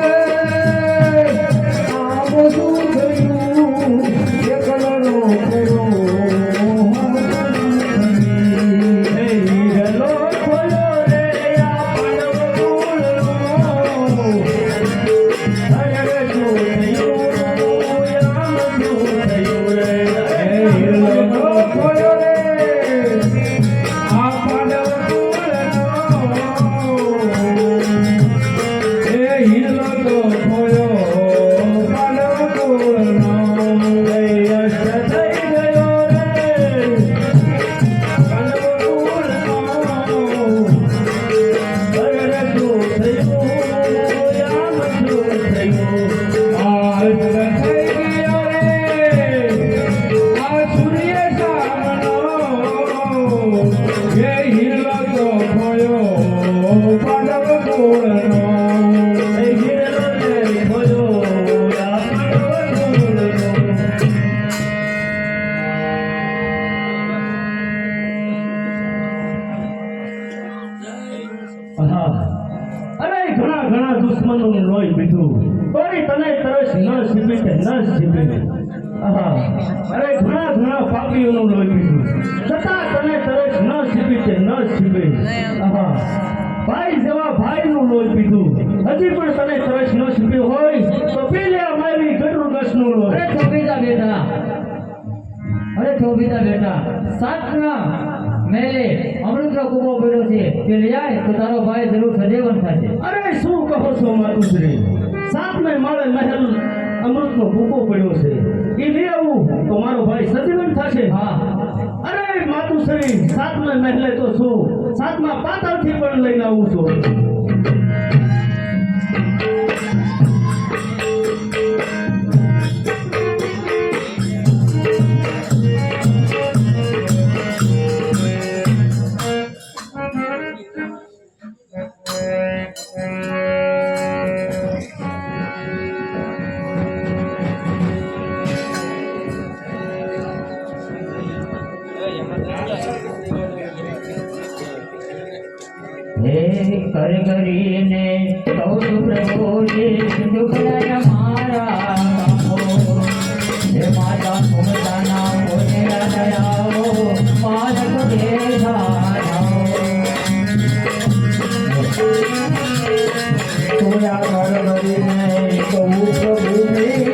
આમ શું થયું? એકલનો ફેરો હે હીરલો ખોલો રે, આ પાડવ ફૂલનો. અરે શું થયું? આમ શું થયું રે? હીરલો ખોલ્યો રે, આ પાડવ ફૂલનો. હે મારા દુશ્મનનું લોહી પીધું તોય તને તરસ ન છીપી કે ન છીપી આહા અરે ઘણા ઘણા પાપીઓનું લોહી પીધું છતાં તને તરસ ન છીપી કે ન છીપી આહા ભાઈ જેવા ભાઈનું લોહી પીધું હજી પણ તને તરસ ન છીપી હોય તો પી લે અમારી ઘટુરગસનું લોહી. અરે થોભીતા બેટા, અરે થોભીતા બેટા, સાતના મેલે અમૃતનો કૂવો પડ્યો છે તે લઈ આય તો તારો ભાઈ જરૂર સજીવન થશે. અરે શું કહો છો માતુશ્રી, સાતમે માળે મહેલ અમૃતનો ભૂકો પડ્યો છે એ લઈ આવું તો મારો ભાઈ સજીવન થશે. હા અરે માતુશ્રી, સાતમે મહેલે તો શું, સાતમા પાતાળથી પણ લઈને આવું છું. હે કર કરીને સૌ પ્રભુજી દુખડા મારા કામો હે માતા મમતાના મોજેલા દયાઓ પાલક દેખાઓ તોયા કર કરીને સૌ પ્રભુજી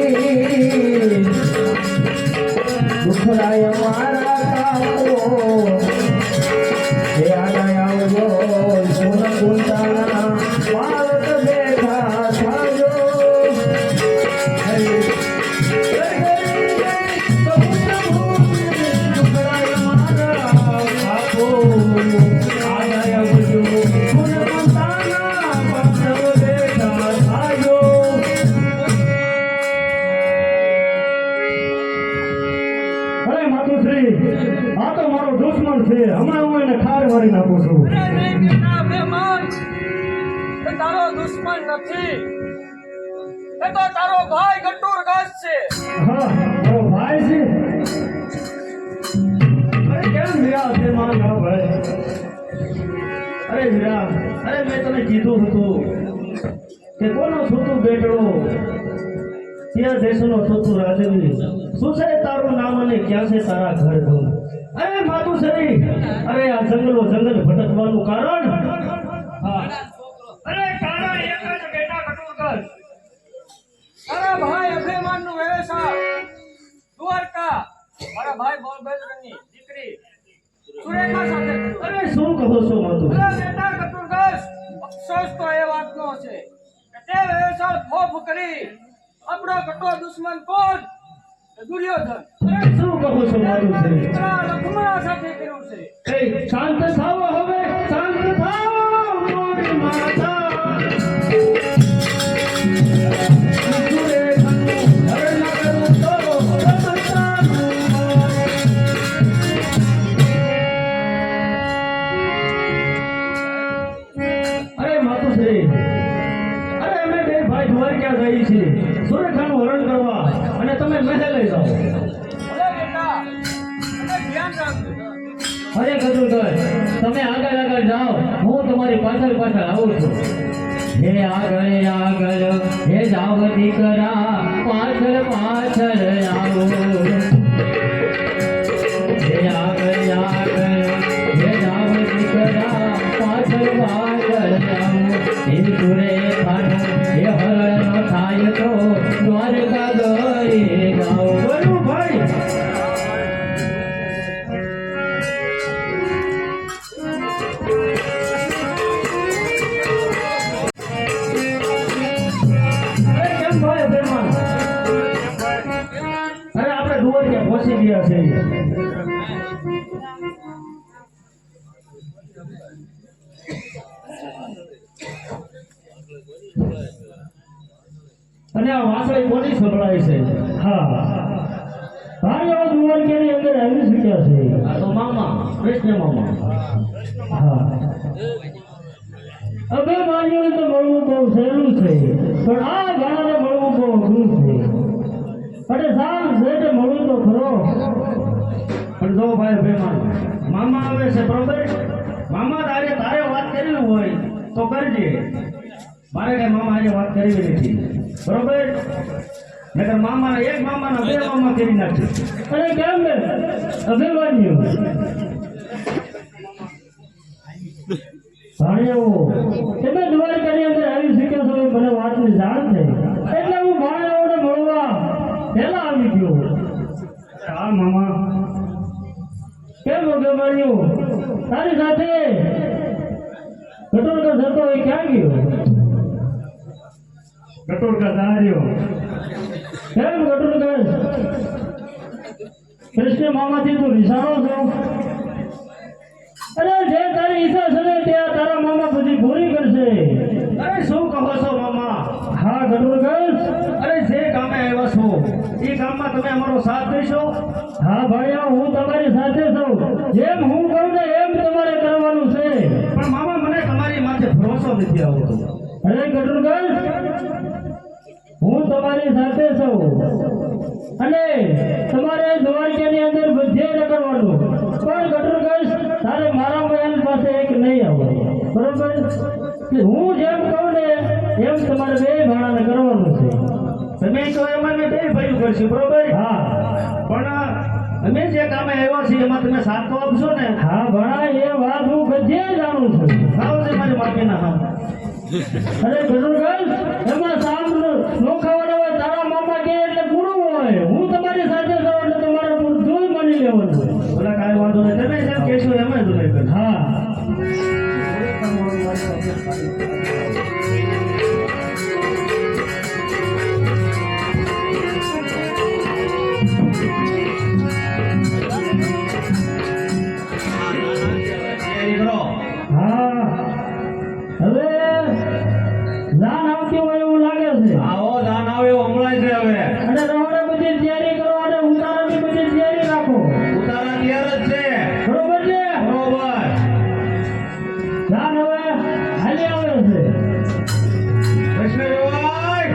દુખડા મારા કામો હે આયા આવજો ગુંતાના પાલક બેઠા થાજો આ તો મારો દુશ્મન છે, હમણાં હું એને ઠાર મારી નાખું છું. તારો દુશ્મન નથી, એ તો તારો ભાઈ ઘટુરગસ છે. હા, મારો ભાઈ છે. અરે કેમ વીરા છે મારા ભાઈ? અરે વીરા, અરે મેં તને કીધું હતું કે કોનો છૂતું બેટડો ત્યાં દેશનો છૂતું રાજવી, શું છે તારું નામ અને ક્યાં છે તારા ઘર ધૂમ? અરે માતુશ્રી, અરે આ જંગલ ભટકવાનું કારણ? હા, અરે તારા એક જ બેટા ઘટુરગસ, તારા ભાઈ અભિમાનનું વ્યવસાય દ્વારકા મારા ભાઈ બળભદ્રની દીકરી સુરેખા સાથે કર્યું. અરે શું કહો છો માતુ? અરે બેટા ઘટુરગસ, અફસોસ તો એ વાતનો છે કે તે વ્યવસાય ખોફ કરી આપણો ઘટો દુશ્મન કોણ? દુર્યોધન. અરે શું કહો છો માતુશ્રી? દીકરા લક્ષ્મણ સાથે કર્યું છે. એ શાંત થાવ, હવે શાંત થાવ મારી માતા. અરે માતુશ્રી, અરે અમે બે ભાઈ દ્વારકા જઈએ છીએ સુરેખાનું હરણ કરવા અને તમે મહેલ લઈ જાઓ. અરે બેટા, તમે ધ્યાન રાખજો. અરે ઘટુરગસ, તમે આગળ જાઓ, હું તમારી પાછળ આવું છું. હે આગળ હે જાવ દીકરા, પાછળ આવો. હે આગળ હે જાવ દીકરા, પાછળ આવો. હે સુરેખાનું હે હરણ થાય તો દ્વારકા ગઈ જાઓ. બોલું ભાઈ. અરે કેમ ભાઈ બેમાન? અરે આપણે દ્વારકા પહોંચી ગયા છે. અને આ વાસળી કોની સંભળાય છે? હા, ભાઈઓ દ્વારકાની અંદર આવી શક્યા છે. આ તો મામા, કૃષ્ણ મામા. હા, હવે ભાઈઓને તો મળવું બહુ સહેલું છે, પણ આ ગાળાને મળવું બહુ અઘરું છે. અને સાલ જેને મળવું તો ખરો. પણ જો ભાઈ બેમાન, મામા આવે છે બરોબર, મામા તારે વાત કરવી હોય તો કરજે. મારે કઈ મામા આજે વાત કરવી નથી, બરોબર? નકર મામાના એક મામાના બે મામા કરી નાખશે. અરે કેમ બે અભિમાન્યુ ભાણિયાઓ તમે દ્વારકાની અંદર આવી શક્યો છો એ મને વાતની જાણ થઈ એટલે હું ભાણિયાઓને મળવા પહેલા આવી ગયો. હા મામા, કેમ અભિમાન્યુ તારી સાથે કટોરકર જતો એ ક્યાં ગયો? કટોરકા દાર્યો. કેમ કટોરકર કૃષ્ણ મામાથી તું નિશાળો છો? અરે જે તારી ઈચ્છા છે ને ત્યાં તારા મામા બધી પૂરી કરશે. અરે શું કહો છો મામા? હા કટોરકર, અરે જે કામે આવ્યા છો એ કામમાં તમે અમારો સાથ દેશો? હા ભાઈયા હું તમારી સાથે છું. જેમ હું કહું ને એમ તમારે કરવાનું છે. પણ મામા મને તમારી માથે ભરોસો નથી આવતો. અરે કટોરકર, હું તમારી સાથે છું અને તમારે દ્વારકાની અંદર બધે રખડવાનું. પણ કટોરકર તારે મારા મહેલ પાસે એક નહીં આવવાનું, બરોબર? કે હું જેમ કહું ને એમ તમારે બે ભાણાને કરવાનું છે. તમે તો એમાં બે ભાઈ કરશું, બરોબર? હા પણ અમે જે કામે આવ્યા છીએ એમાં તમે સાથ તો આપશો ને? હા ભણા એ વાત હું બધે જાણું છું. આવો છે મારી માફીના હા. અરે કટોરકર એમાં સામ નોખાવાના હોય તારા મામા કે એટલે પૂરું હોય. હું તમારી સાથે છું એટલે તમારે પૂરું માની લેવાનું. ઓલા કાંઈ વાંધો નહીં, તમે જેમ કહેશો એમ જ નહીં કરશો. હા તૈયારી કરો. હા હવે જાન આવતી હોય એવું લાગે છે. આવો દાન આવે એવું હમણાં જ હવે અને રવાને બધી તૈયારી કરો અને ઉતારાની બધી તૈયારી રાખો, ઉતારા તૈયાર જ છે. બરોબર છે? બરોબર. જાન હવે હાલી આવે છે. કૃષ્ણભાઈ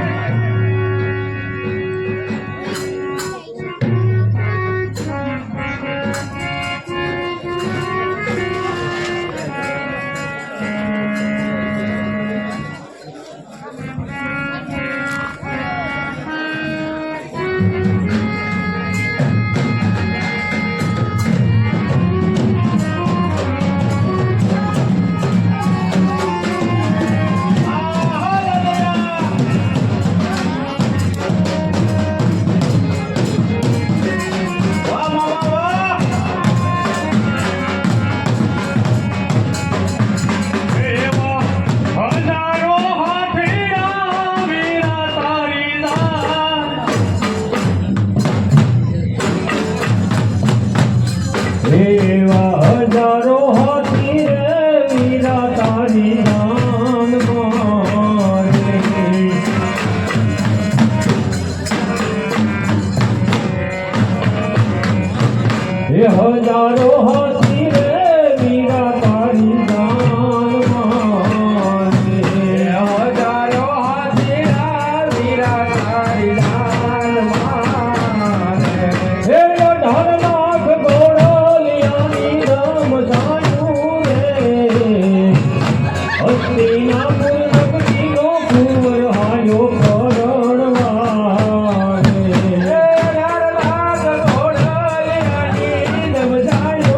હજારો હાથી રે વીરા તારી જાન મારે. હજારો હાથી રે વીરા તારી જાન મારે. હે અઢાર લાખ ઘોડલિયાની રામ જાયું રે. હસ્તિનાપુર નગરીનો કુંવર હાયો પરણવારે. હે અઢાર લાખ ઘોડલિયાની રામ જાયું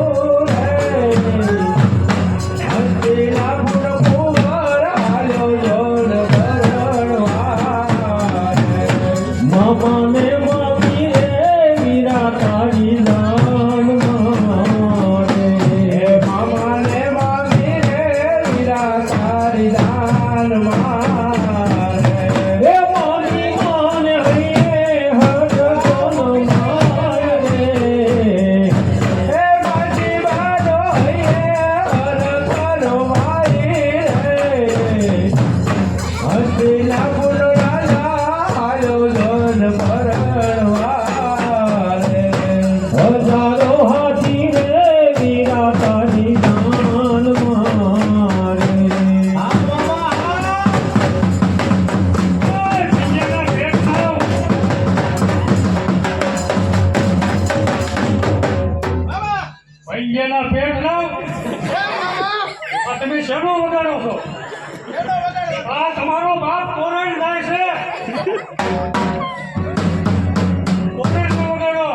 પોતે જ વગાડો.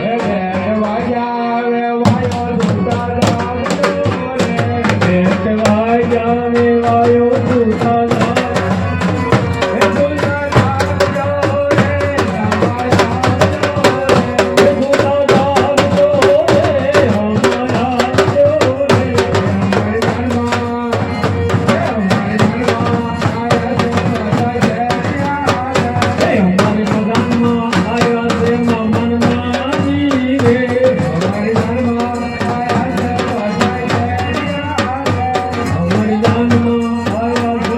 એ બેટ વાજાવે વાયો સુતા જામ રે, બેટ વાજાવે વાયો સુતા જામ. એ સુતા જામ રે, અમારા રે, એ સુતા જામ રે, અમારા રે, અમારી જાનમાં, અમારી જાનમાં આયા છે માતા જય, એ અમારી જાનમાં આયા છે મમન માની રે, અમારી જાનમાં આયા છે માતા જય, અમારી જાનમાં આયા છે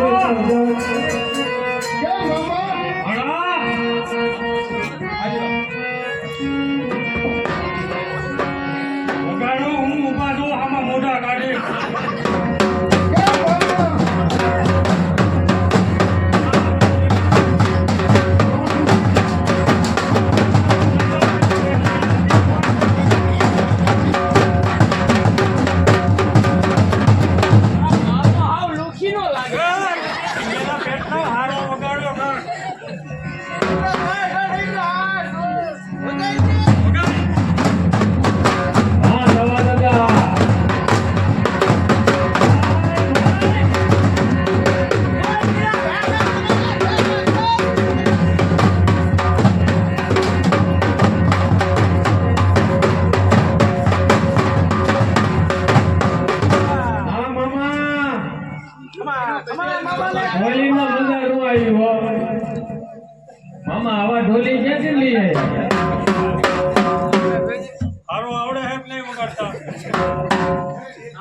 જય મામા વગાડો, હું ઊભા છું, આમાં મોઢા કાઢી. જય મામા હાવ લુખીનો લાગે. એના પેટનો હારો વગાડો કર. હા નવા લગા હા મામા હોલીનો મંગારું આવ્યો મામા આવા ઢોલી ક્યાંથી લઈએ હારો આવડે હે કે નહીં વગાડતા?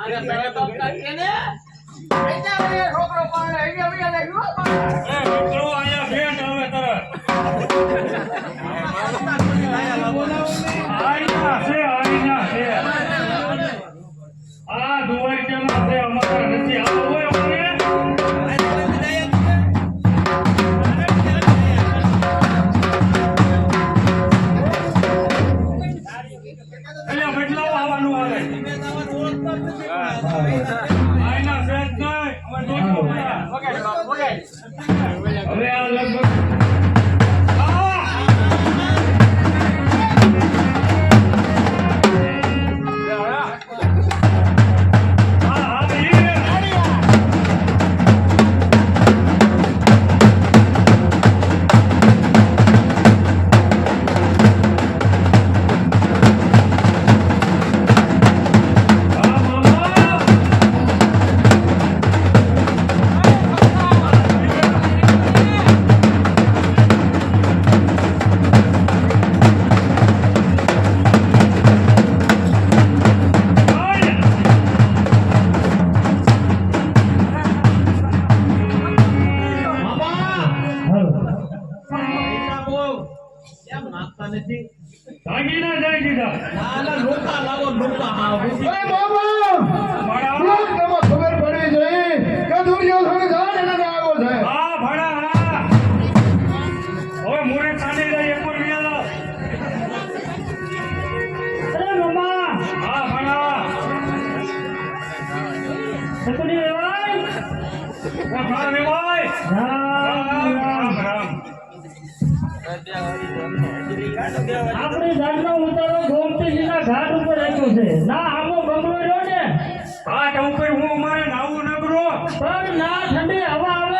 એ નીકળો અહીંયા ભેટ હવે તરત. આઈના છે, આઈના છે. આ દ્વારકામાં છે, અમારા નથી. આવો હોય અમારે. અહીંયા બદલાવ આવવાનું આવે. આઈના છે જ નહીં. અમે જોઈશું બધા. હવે આ લગભગ ભાગીના જાય દીધા. અરે મામા રોજ તમે ખબર પડવી જોઈએ કે દુર્યોધન જાણ એને આવ્યો છે હા ભણા હા. હવે મોરે કાઢી જાય એક વાર વ્યાલો. અરે મામા હા ભણા. સકડી રેવાય ઓ ભણા રેવાય. રામ રામ રામ. રામ. આપણી જાતનો ઉતારો ગોમતીજીના ઘાટ ઉપર રાખ્યો છે ના આમો બંગલો રહ્યો ને ઘાટ ઉપર હું અમારે નાવું નગરો. પણ ના ઠંડી હવા આવે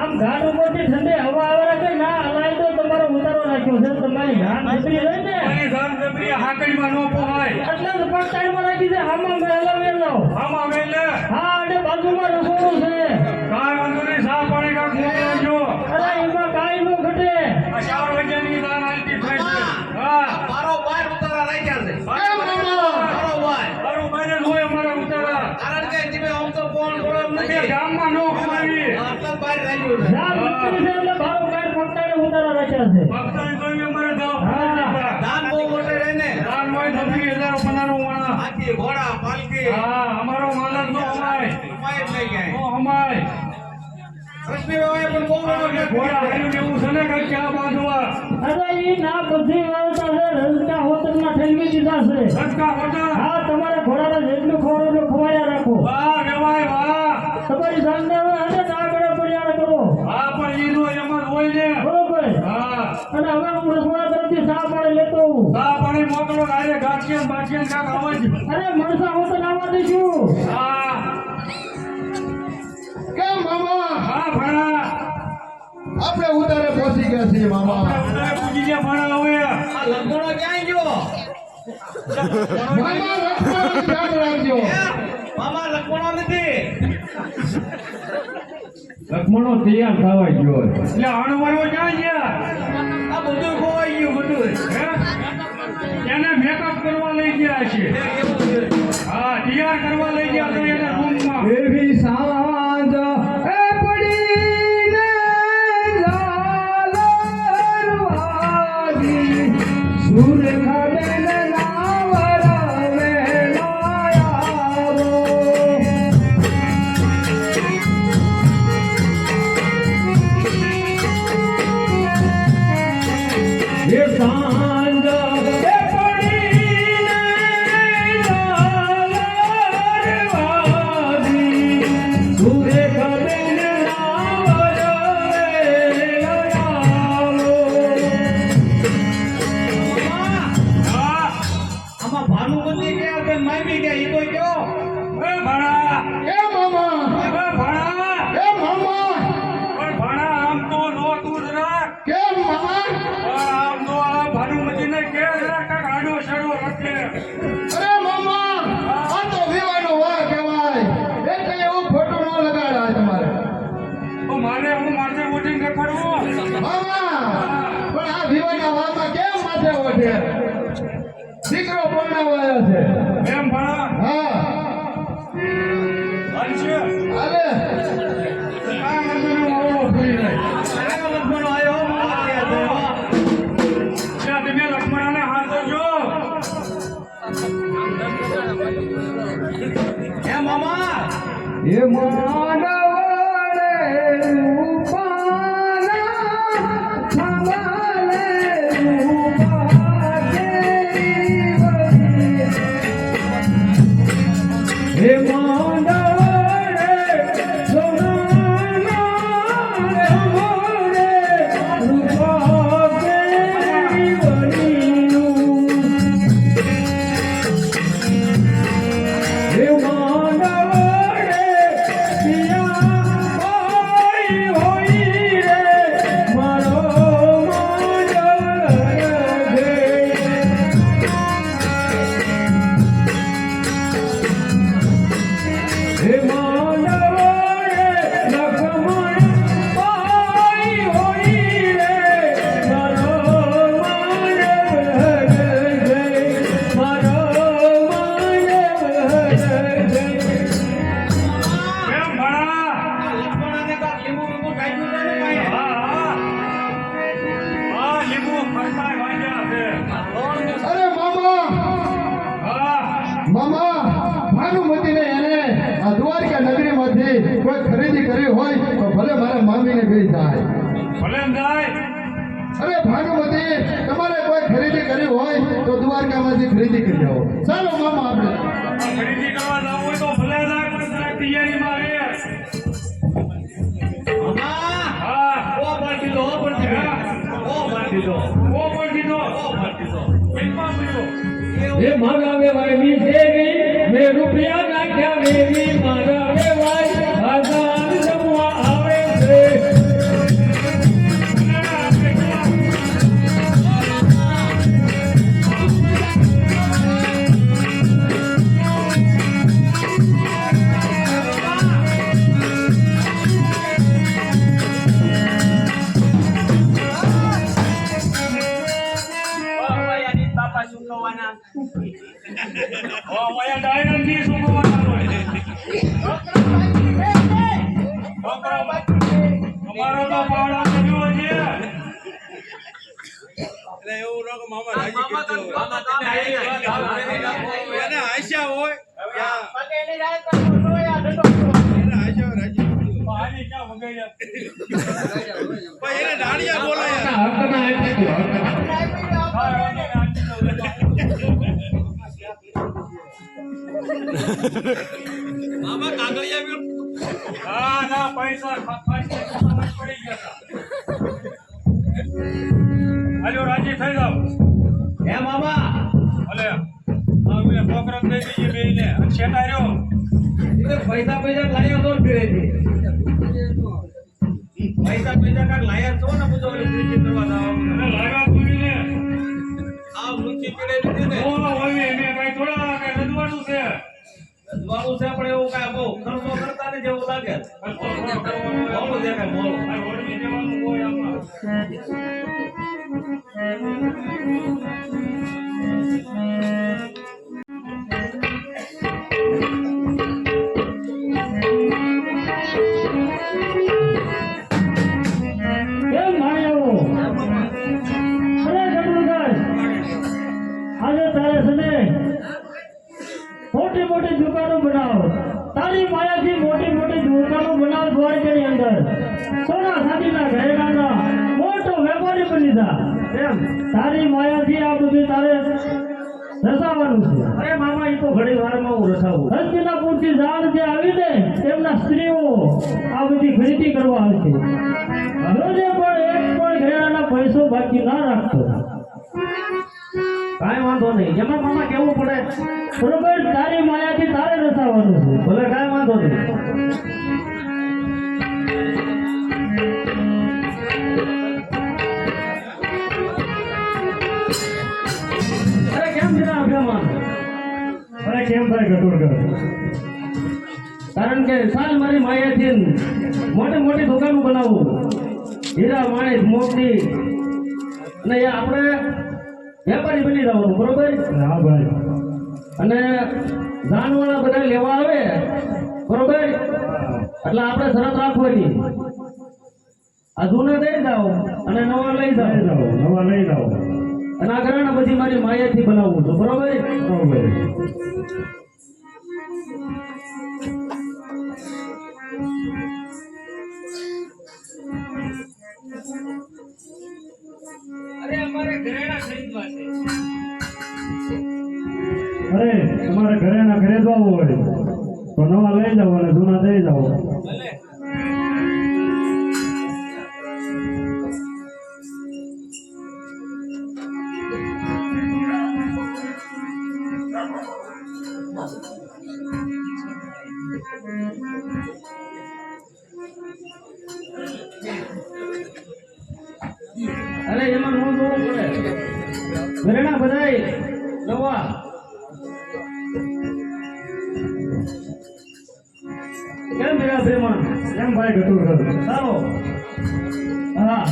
આમ ઘાટ ઉપરથી ઠંડી હવા આવે કે ના હલાય તો તમારો ઉતારો રાખ્યો છે તમારી ઘાટ નીકળી રહી ને મારી જાન જબરી હાકડીમાં ન પોહાય. એટલે જ પકડાઈમાં રાખી છે આમાં વહેલો વહેલો આમાં વેલે હા અને બાજુમાં રસોડું છે કાંઈ વાંધો નહીં. સા પાણી કાંક મોકલાવજો. અરે એમાં કાંઈ ન ઘટે આ 4 વાગ્યાની દાન આલતી થાય છે. હા એ મામા તારું બારે જ હોય અમારા ઉતારા. તે ગામમાં ન ખવાવી. ના નીકળી છે એટલે ભારો કાઢ પકડાઈને ઉતારા રાખ્યા છે ભક્તોને કહ્યું અમારે દાવ હા. દાન હોય તો 20,000 વાળા. હા અમારો માલક નો હમાય. નો હમાય. ઘોડા હાલ્યું ને એવું છે ને કંઈક ક્યાં બાંધવા. અરે ઈ ના બધી વાળતા છે રજકા હોતરમાં ઠેલવી દીધા છે રસ્કા હોટા. હા તમારે ઘોડાને જેટલું ખવડાવો એટલું ખવાયા રાખો વાહ રેવાય વાહ. છું. ચા પાણી મોકલો આરે ગાંઠિયા બાઠિયા કાક આવે છે અરે મળતા હું તો લાવવા દઈશું. હા કેમ મામા હા ભણા આપણે ઉતારે પહોંચી ગયા છીએ મામા ઉતારે પૂજી ગયા ભણા હવે આ લંગડો ક્યાં ગયો મામા રખવાનું ધ્યાન રાખજો મામા લંગડો નથી લક્ષ્મણો તૈયાર થવા ગયો એટલે અણવરો ક્યાં ગયા આ બધું ખોવાઈ ગયું બધું હે? એને મેકઅપ કરવા લઈ ગયા છે હા તૈયાર કરવા લઈ ગયા તો એના રૂમમાં એવી સાંજ એ પડીને ઝાલરવાજી સુરખાબેન નાવરાવે લાયાવો એ સાંજ એ પડીને ઝાલરવાજી સુરખાબેન નાવરાવે લાયાવો હા આમાં ભાનુમતી ગયા કે મામી ગયા ઈ તો કયો એ ભણા એ મામા એ ભણા એ મામા પણ ભણા આમ તો નો તું જરા કેમ મામા આમ તો આ ભાનુમતીને કે જરા કાક આડો સડો રાખે અરે મામા આ તો વિવાનો વાર કહેવાય એટલે એવું ખોટું ન લગાડાય તમારે તો મારે હું માથે ઉઠીને કરવું મામા પણ આ વિવાના વારમાં કેમ માથે ઓઢે દીકરો પરણાવાયો છે એમ ભણા હા હાલશે અરે આ મંદિરનો માવો ફરી જાય આ લંગડો આવ્યો ત્યાં તમે લક્ષ્મણાને હાથ ધરજો હે મામા એ માનવડે રૂપાના થમાલે રૂપા કેરી વળી. એ માનવડે સોનાના રમોડે રૂપા કેરી વળીનું. એ માનવડે પિયા હોય હોય રે મારો માનવ રે. હે માનવડે લક્ષ્મણ હોય હોય રે મારો માનવ રે મારો માનવ રે. એમ ભણા લંગડાને કાક લીંબુ લીંબુ કાઢ્યું છે ને કાંઈ? હા હા લીંબુ ફરસાય વાગ્યા છે અરે મામા હા મામા ભાનુમતીને એને આ દ્વારકા નગરીમાંથી કોઈ ખરીદી કરી હોય તો ભલે મારા મામીને ભી જાય ભલે ને જાય અરે ભાનુમતી તમારે કોઈ ખરીદી કરી હોય તો દ્વારકામાંથી ખરીદી કરી આવો ચાલો મામા આપણે આ ખરીદી કરવા જવું હોય તો ભલે જાય પણ જરાક તૈયારીમાં રહે મામા હા ઓ પાડી દો ઓ પાડી દો ઓ પાડી દો ઓ પણ દીધો પેટમાં પડ્યો એ મારા વેવાયની દેવી મે રૂપિયા નાખ્યા વેવી મારા વેવાય આજાદ જમવા આવે છે. બાપા શું કહેવાના ઓ વયા ડાયરેક્ટ ની શું કરવાના હોય તમારો તો પાવડા કર્યો છે મામા તો મામા તો એને આશા હોય પગે નહીં જાય તો રોયા ડંડો એને આશા રાજી પાણી ક્યાં વગાડ્યા ભાઈ એને દાડિયા બોલાયા હકના આપી દો, હકના. મામા કાગળિયા હા ના પૈસા પડી ગયા હાલો રાજી થઈ જાઓ હે મામા ભલે આ બે છોકરા દઈ દીધી બેયને અને શેઠા રહ્યો પૈસા લાયા તો ફેરેથી પૈસા કાક લાયા તો ને બધો ઓલી કરવા જાવ અને લાગા પૂરીને આ લુચી પીડે દીધી ને ઓ ઓલી એને કઈ થોડા કઈ રજવાનું છે દ્વારું છે પણ એવું કાંઈ બહુ ખર્ચો કરતા ને જેવું લાગે મોડું દેખાય મોડું આ ઓળવી જવાનું હોય આમાં કેમ માણ્યો અરે ગઢુદાસ આજે તારે સને મોટી મોટી દુકાનો બનાવો તારી માયાથી મોટી મોટી દુકાનો બનાવ દ્વારકાની અંદર સોના ચાંદીના ઘરેણાના મોટો વેપારી બની જા એમ તારી માયાથી આ બધું તારે રસાવાનું છે અરે મામા એ તો ઘણી વારમાં હું રસાવું હસ્તિનાપુરથી જાણ જે આવી ને તેમના સ્ત્રીઓ આ બધી ખરીદી કરવા આવશે રોજે પણ એક પણ ઘરેણાના પૈસો બાકી ના રાખતો કાંઈ વાંધો નહીં જેમાં મામા કેવું પડે બરોબર તારી માયાથી તારે રસાવાનું છે ભલે કાંઈ વાંધો નહીં અરે કેમ છે અભિમાન અરે કેમ થાય ગટુડગર કારણ કે સાલ મારી માયાથી મોટી મોટી દુકાનો બનાવું હીરા માણેક મોતી અને એ આપણે વેપારી બની જવાનું બરોબર હા ભાઈ અને જાનવાળા બધા લેવા આવે બરોબર એટલે આપણે શરત રાખવાની આ જૂના દઈ જાઓ અને નવા લઈ જાઓ નવા લઈ જાઓ અને આ ઘરેણા બધી મારી માયાથી બનાવવું છું બરોબર બરોબર અરે અમારે ઘરેણા ખરીદવા છે અરે તમારે ઘરેણા ખરીદવા હોય તો નવા લઈ જાઓ અને જૂના દઈ જાઓ ભલે અરે એમાં નો જોવું પડે ઘરેણા બધાય નવા કેમ મેરા પ્રેમા કેમ ભાઈ ગટુડગર સારો હા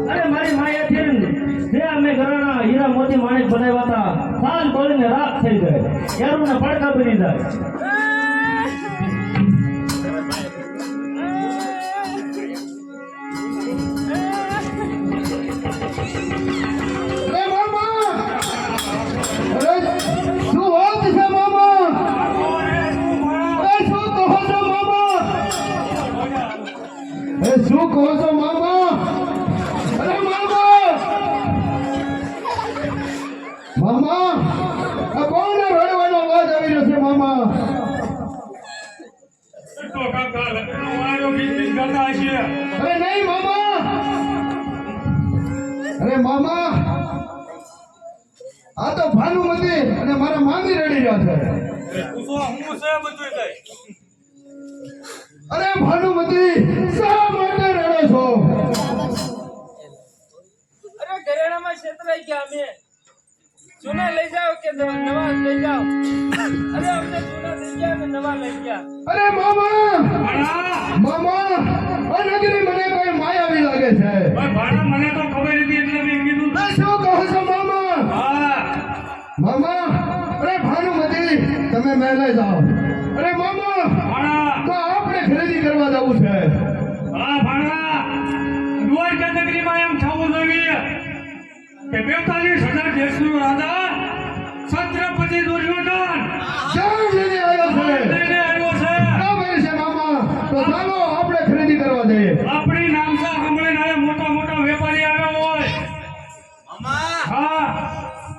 અરે મારી માયાથી જે અમે ઘરેણા હીરા મોતી માણેક બનાવ્યા હતા સાલ બળીને રાખ થઈ ગઈ એરુને પડકા બની જાય અરે મામા અરે શું વાત છે મામા અરે શું કહો છો મામા અરે શું કહો છો મામા અરે મામા મામા આ કોને રડવાનો અવાજ આવી રહ્યો છે મામા તો કાકા લગ્નનો વારો બીજ કરતા છે અરે નહીં મામા અરે મામા આ તો ભાનુમતી અને મારા મામી રડી રહ્યા છે પૂછો હું છે બધું કઈ અરે ભાનુમતી શા માટે રડો છો અરે ઘરેણામાં છેતરાઈ ગયા અમે જૂના લઈ જાઓ કે નવા લઈ જાઓ અરે અમને જૂના લઈ ગયા અને નવા લઈ ગયા અરે મામા ભાણા મામા આ નગરી મને કોઈ માયાવી લાગે છે ભાણા મને તો ખબર હતી એટલે મેં કીધું આ શું કહો છો મામા હા મામા અરે ભાનુમતી તમે મહેલે જાઓ અરે મામા ભાણા તો આપણે ખરીદી કરવા જવું છે હા ભાણા દ્વારકા નગરીમાં એમ થવું જોઈએ કે 42,000 દેશનો રાજા છત્રપતિ દુર્યોધન ક્યાં લઈને આવ્યો છે લઈને આવ્યો છે બરાબર છે મામા તો ચાલો આપણે ખરીદી કરવા જઈએ આપણી નામસા સાંભળીને હવે મોટા મોટા વેપારી આવ્યા હોય મામા હા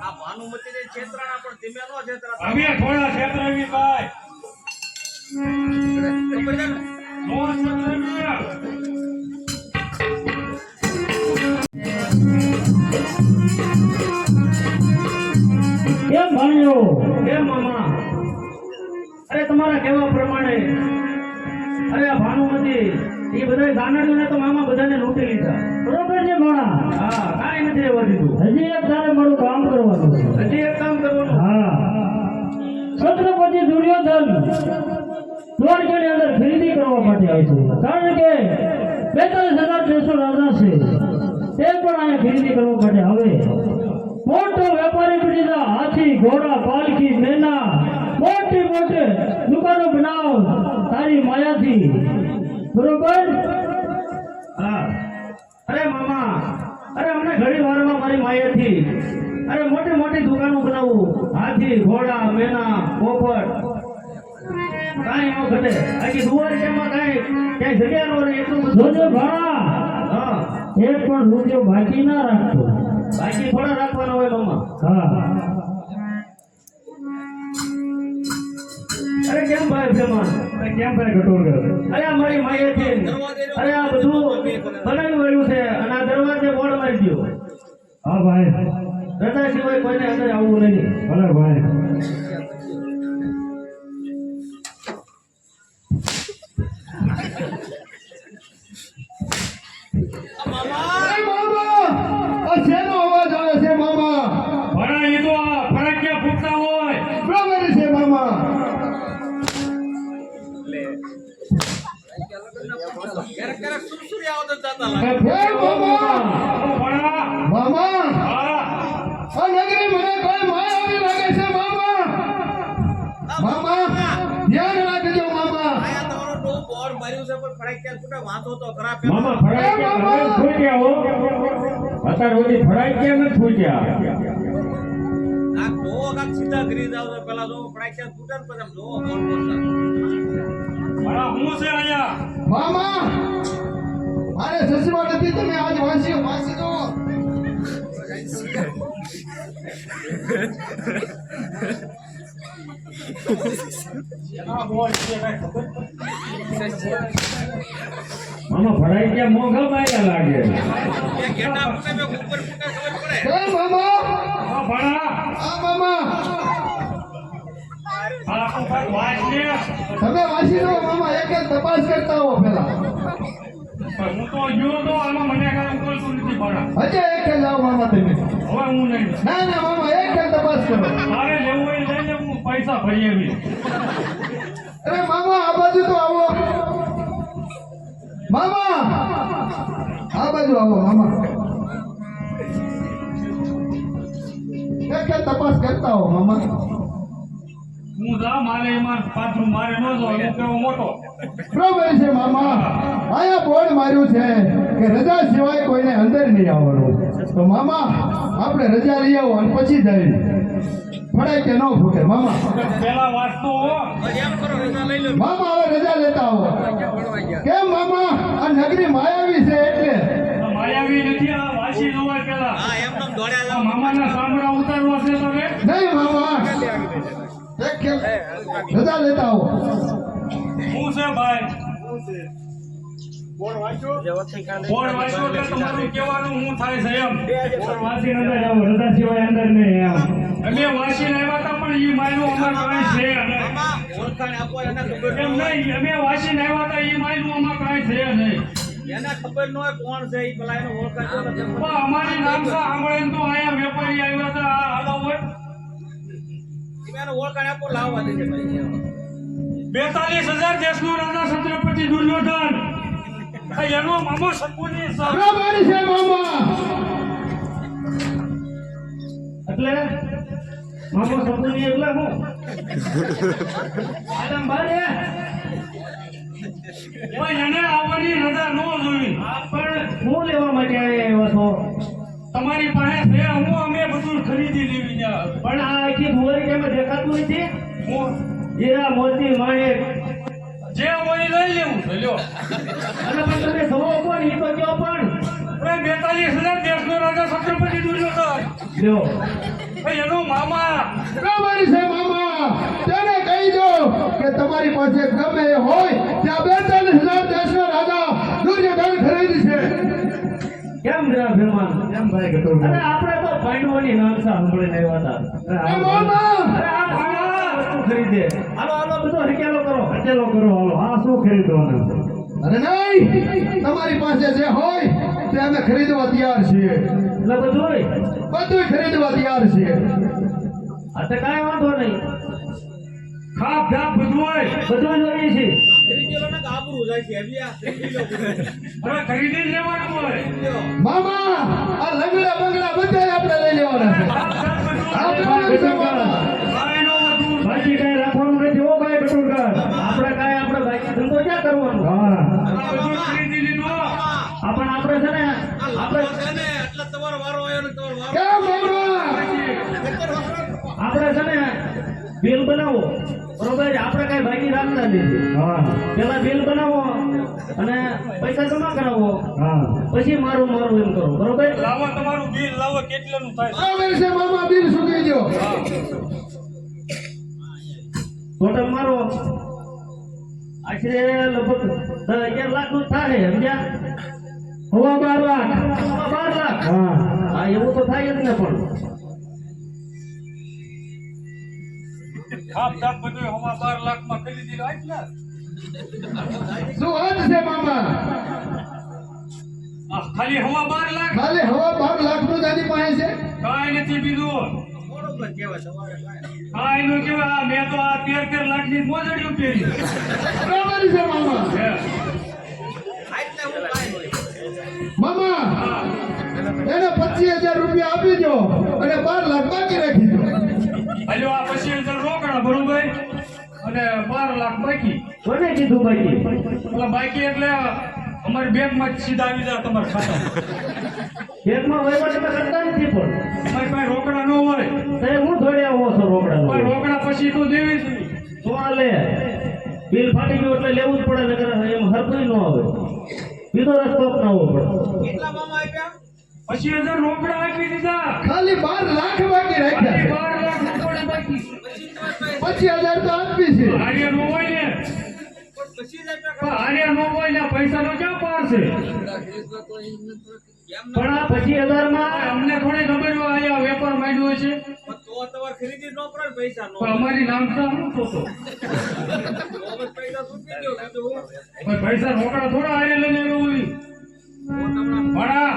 આ ભાનુમતીને છેતરાણા પણ ધીમે નો છેતરા અમે થોડા છેતરાવી ભાઈ મોર છેતરાવી નથી એ બધા ગાનાડીઓને તો મામા બધાને લૂંટી લીધા. બરોબર છે ભણા? હા, કાંઈ નથી રહેવા દીધું. હજી એક તારે મારું કામ કરવાનું છે. હજી એક કામ કરવાનું. હા, છત્રપતિ દુર્યોધન દ્વારકાની અંદર ખરીદી કરવા માટે આવે છે, કારણ કે 42,000 રાજા છે, તે પણ અહીંયા ખરીદી કરવા માટે આવે. મોટો વેપારી બની જા, હાથી ઘોડા પાલખી મેના મોટી મોટી દુકાનો બનાવ તારી માયાથી. બરોબર? હા. અરે મામા, અરે અમને ઘણી વારમાં મારી માયાથી અરે મોટી મોટી દુકાનો બનાવું, હાથી ઘોડા મેના પોપટ કાંઈ ન ઘટે. આખી દ્વારકામાં ક્યાંય જગ્યા ન રહે એટલું બધું. જોજે ભણા, હા, એક પણ રૂપિયો બાકી ના રાખતો. બાકી થોડા રાખવાના હોય મામા. હા, અરે કેમ ભાઈ ભેમા? કેમ ભાઈ ઘટોરગર? અરે આ મારી માયાથી અરે આ બધું બનાવી રહ્યું છે અને આ દરવાજે બોર્ડ મારી દો. હા ભાઈ, રજા સિવાય કોઈને અંદર આવવું નહીં. ભલે ભાઈ. અરે મામા, આ શેનો અવાજ આવે છે મામા? ભણા એ તો આ ફરકિયા ફૂટતા હોય. બરાબર છે મામા. ક્યારેક ક્યારેક સુરસુરી આવત જ જાતા લાગે. હે મામા, ભણા મામા, હા આ નગરી મને કોઈ માયાવી લાગે છે મામા. મામા, ધ્યાન રાખજો મામા. આયા તમારો ડો બોર્ડ માર્યું છે પણ ફરકિયા ફૂટે વાંચો તો ખરા પેલો. મામા ફળાઈ ગયા હવે ફૂટ્યા હો. અત્યાર સુધી ફળાઈ ગયા નથી ફૂટ્યા. આ ડો કાક સીધા ગરી જાવ તો પેલા જો ફરકિયા ફૂટે ને પછી આમ જો બોર્ડ બોલતા. ભણા હું છે અહીંયા. મામા, મારે સસવા નથી, તમે આજ વાંચી દો. મામા ફળાઈ ગયા મોંઘા માર્યા લાગે. એ ઘેટા ફૂટે મેં ઉપર ફૂટે ખબર પડે. હે મામા, હા ભણા આ મામા, આ તો ભાઈ વાંચ લે. તમે વાંચી દો મામા. એક એક તપાસ કરતા હો પેલા. પણ હું તો ગયો તો આમાં મને કાંઈ બોલતું નથી ભણા. હજે એક જાઓ મામા તમે. હવે હું નહીં. ના ના મામા, એક તપાસ કરો. તારે લેવું હોય લઈ લે, હું પૈસા ભરી આવી. અરે મામા, આ બાજુ તો આવો. મામા, આ બાજુ આવો મામા. એક એક તપાસ કરતા હો મામા. હું જા મારે એમાં પાછું મારે ન જો હું કેવો મોટો. બરોબર છે મામા. આયા બોર્ડ માર્યું છે કે રજા સિવાય કોઈને અંદર નહીં આવવાનું. તો મામા, આપણે રજા લઈ આવો અને પછી જઈએ. ફળાય કે ન ફૂટે મામા. પેલા વાંચતો હો. હવે એમ કરો રજા લઈ લો. મામા, હવે રજા લેતા આવો. કેમ મામા? આ નગરી માયાવી છે એટલે. આ માયાવી નથી, આ વાંચી જોવાય પેલા. હા એમ તમ દોડ્યા આ જાવ. મામાના સાંભળા ઉતારવા છે તમે. નહીં મામા, એક ખેલ રજા લેતા આવો. હું છે ભાઈ. બોર્ડ વાંચ્યો એટલે તમારું કહેવાનું હું થાય છે એમ. બોર્ડ વાંચીને અંદર જાઓ, રજા સિવાય અંદર નહીં એમ. અમે વાંચીને આવ્યા હતા પણ ઈ માયનું અમાર કાંઈ છે નહીં. મામા ઓળખાણ આપો એને ખબર ન એમ હોય. નહીં, અમે વાંચીને આવ્યા હતા ઈ માયનું અમાર કાંઈ છે નહીં. એને ખબર ન હોય કોણ છે ઈ પેલા એનો ઓળખાણ તો નથી. પણ અમારી નામ સાંભળીને તો અહીંયા વેપારી આવ્યા હતા આ હાલો હોય. તમે એનો ઓળખાણ આપો, લાવવા દેજે ભાઈ. 42,000 દેશનો રાજા છત્રપતિ દુર્યોધન. આ એનો મામો શકુની છે. બરાબર છે મામા. એટલે મામો સપુની એટલે હું આદમ બારે પણ એને આવવાની રજા ન જોઈ. પણ હું લેવા માટે આવ્યા છો. તમારી પાસે છે, હું અમે બધું ખરીદી લેવી ત્યાં. પણ આ આખી દ્વારકામાં દેખાતું નથી. હું હીરા મોતી માણેક જે હોય ઈ લઈ લેવું છે લ્યો. અને પણ તમે સવો કોણ ઈ તો કયો પણ. અરે 42,000 દેશનો રાજા છત્રપતિ દુર્યોધન. લ્યો ભાઈ એનો મામા. બરાબર છે મામા. તેને કહી દો કે તમારી પાસે ગમે એ હોય ત્યાં 42,000 દેશના રાજા દુર્યોધન ખરીદી છે. કેમ રહ્યા ભેમાન? કેમ ભાઈ ઘટોરગર? અરે આપણે તો પાંડવોની નામસા સાંભળીને આવ્યા હતા. એ મામા, અરે આ ભાણા વસ્તુ ખરીદે. હાલો હાલો બધો હકેલો કરો. અચેલો કરો હાલો. આ શું ખરીદવાનું છે? અને નહીં, તમારી પાસે જે હોય તે અમે ખરીદવા તૈયાર છીએ. એટલે બધું ખરીદવા તૈયાર છીએ. આ તો કાંઈ વાંધો નહીં, ખાપ ધાપ બધું હોય. બધું જોઈએ છે. ખરીદેલો ને આબરૂ જાય છે હજી આ ખરીદી લો બધું. હવે ખરીદી જ લેવાનું હોય. મામા આ લંગડા બંગડા બધા આપણે લઈ લેવાના છે. આ બરાબર છે મામા. કાંઈ નો હતું. બાકી કાંઈ રાખવાનું નથી હો ભાઈ બટુરકર. આપણે બાકી ધંધો ક્યાં કરવાનો? આ બધું ખરીદી લીધું. આપણે છે ને આ લાંબો છે ને એટલે તમારો વારો આવ્યો ને તમારો વારો. કેમ મામા? આપણે છે ને બિલ બનાવો, બરોબર? આપણે કાંઈ બાકી રાખતા નથી. પેલા બિલ બનાવો અને પૈસા જમા કરાવો, પછી મારું એમ કરો, બરોબર? લાવો તમારું બિલ લાવો કેટલાનું થાય. બરાબર છે મામા, બિલ ચૂકી દો. ટોટલ મારો આશરે લગભગ 11 લાખ નું થાય, સમજ્યા? 12 લાખ. 12 લાખ. હા, એવું તો થાય જ ને. પણ ખાપ ધાપ બધું હવા 12 લાખમાં ખરીદી લો. આટલા શું વાત છે મામા? ખાલી હવા 12 લાખ. ખાલી હવા 12 લાખ નું દાદી પાસે છે. કાંઈ નથી બીજું. બરોબર કહેવાય તમારે કાંઈ. કાંઈ નું કેવાય. આ મેં તો આ 13 લાખની મોજડીઓ પહેરી. બરાબર છે મામા. હે. આટલા હું કાંઈ નહીં. મામા એને 25,000 રૂપિયા આપી દો અને 12 લાખ બાકી રાખી દો. હલો આ 25,000 રોકડા બરોબર અને 12 લાખ બાકી. કોને કીધું બાકી? એટલે બાકી એટલે અમારી બેંકમાં જ સીધા આવી જાય તમારા ખાતામાં. બેંકમાં વહીવટ તમે કરતા નથી. પણ અમારી પાસે રોકડા ન હોય. તે હું થોડી આવો છો રોકડા? પણ રોકડા પછી તો દેવી જ નહીં. તો આ લે, બિલ ફાટી ગયું એટલે લેવું જ પડે, નકર એમ હરખું ન આવે. બીજો રસ્તો અપનાવવો પડે. કેટલા મામા આપ્યા? 25,000 રોકડા આપી દીધા. ખાલી 12 લાખ બાકી ખાલી રાખ્યા. 12 લાખ રોકડા બાકી. 25,000 તો આપી છે. આર્ય નો હોય ને. પછી જ આપ્યા. પણ આર્ય નો હોય ને પૈસાનો ક્યાં પાર છે. પણ આ 25,000 માં અમને થોડી ખબર હોય અહીંયા વેપાર માંડ્યો છે. તો તમારે ખરીદી ન કરો ને પૈસા નો. પણ અમારી નામતા શું થતો. તો હવે પૈસા ચૂકી દો કીધું. પણ પૈસા રોકડા થોડા આર્ય લઈને આવ્યો હોય. ભણા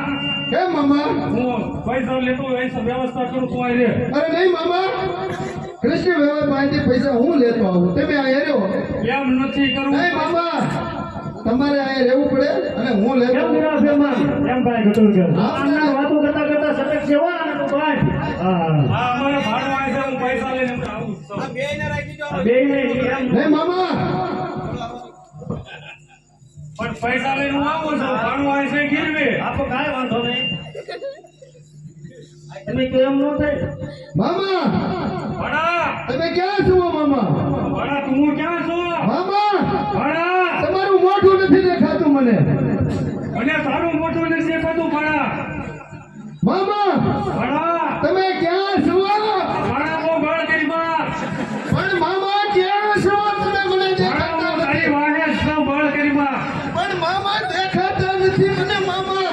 કેમ મામા? હું પૈસા લેતો હોય એ વ્યવસ્થા કરું તું આઈ રે. અરે નહીં મામા, કૃષ્ણ વ્યવહાર પાસેથી પૈસા હું લેતો આવું. તમે આ રહ્યો. એમ નથી કરવું. નહીં મામા, તમારે આ રહેવું પડે અને હું લેતો કેમ આવું. વિના ફેરમાં? એમ ભાઈ બટુરકર. આમના વાતો કરતા સતત સેવા અને તું બાજ. હા, આ અમારે ભાડું આવે છે. હું પૈસા લઈને હમણાં આવું જ છું. આ બેયને રાખી દો. બે નહીં એમ. નહીં મામા, પણ પૈસા લઈને હું આવું છું. ભાડું આવે છે ગીરવે. આપો કાંઈ વાંધો નહીં. તમે કેમ ન થાય? મામા ભણા તમે ક્યાં છો મામા? ભણા તું ક્યાં છો? મામા ભણા તમારું મોઢું નથી દેખાતું મને. મને તારું મોટું નથી દેખાતું. ભણા મામા ભણા તમે ક્યાં છો? ભણા બહુ બળ કરી બા. પણ મામા ક્યાં છો? તમે મને ભણા દેખાતા બહુ તારી નથી. વાહે સૌ બળ કરી બા. પણ મામા દેખાતા નથી મને મામા.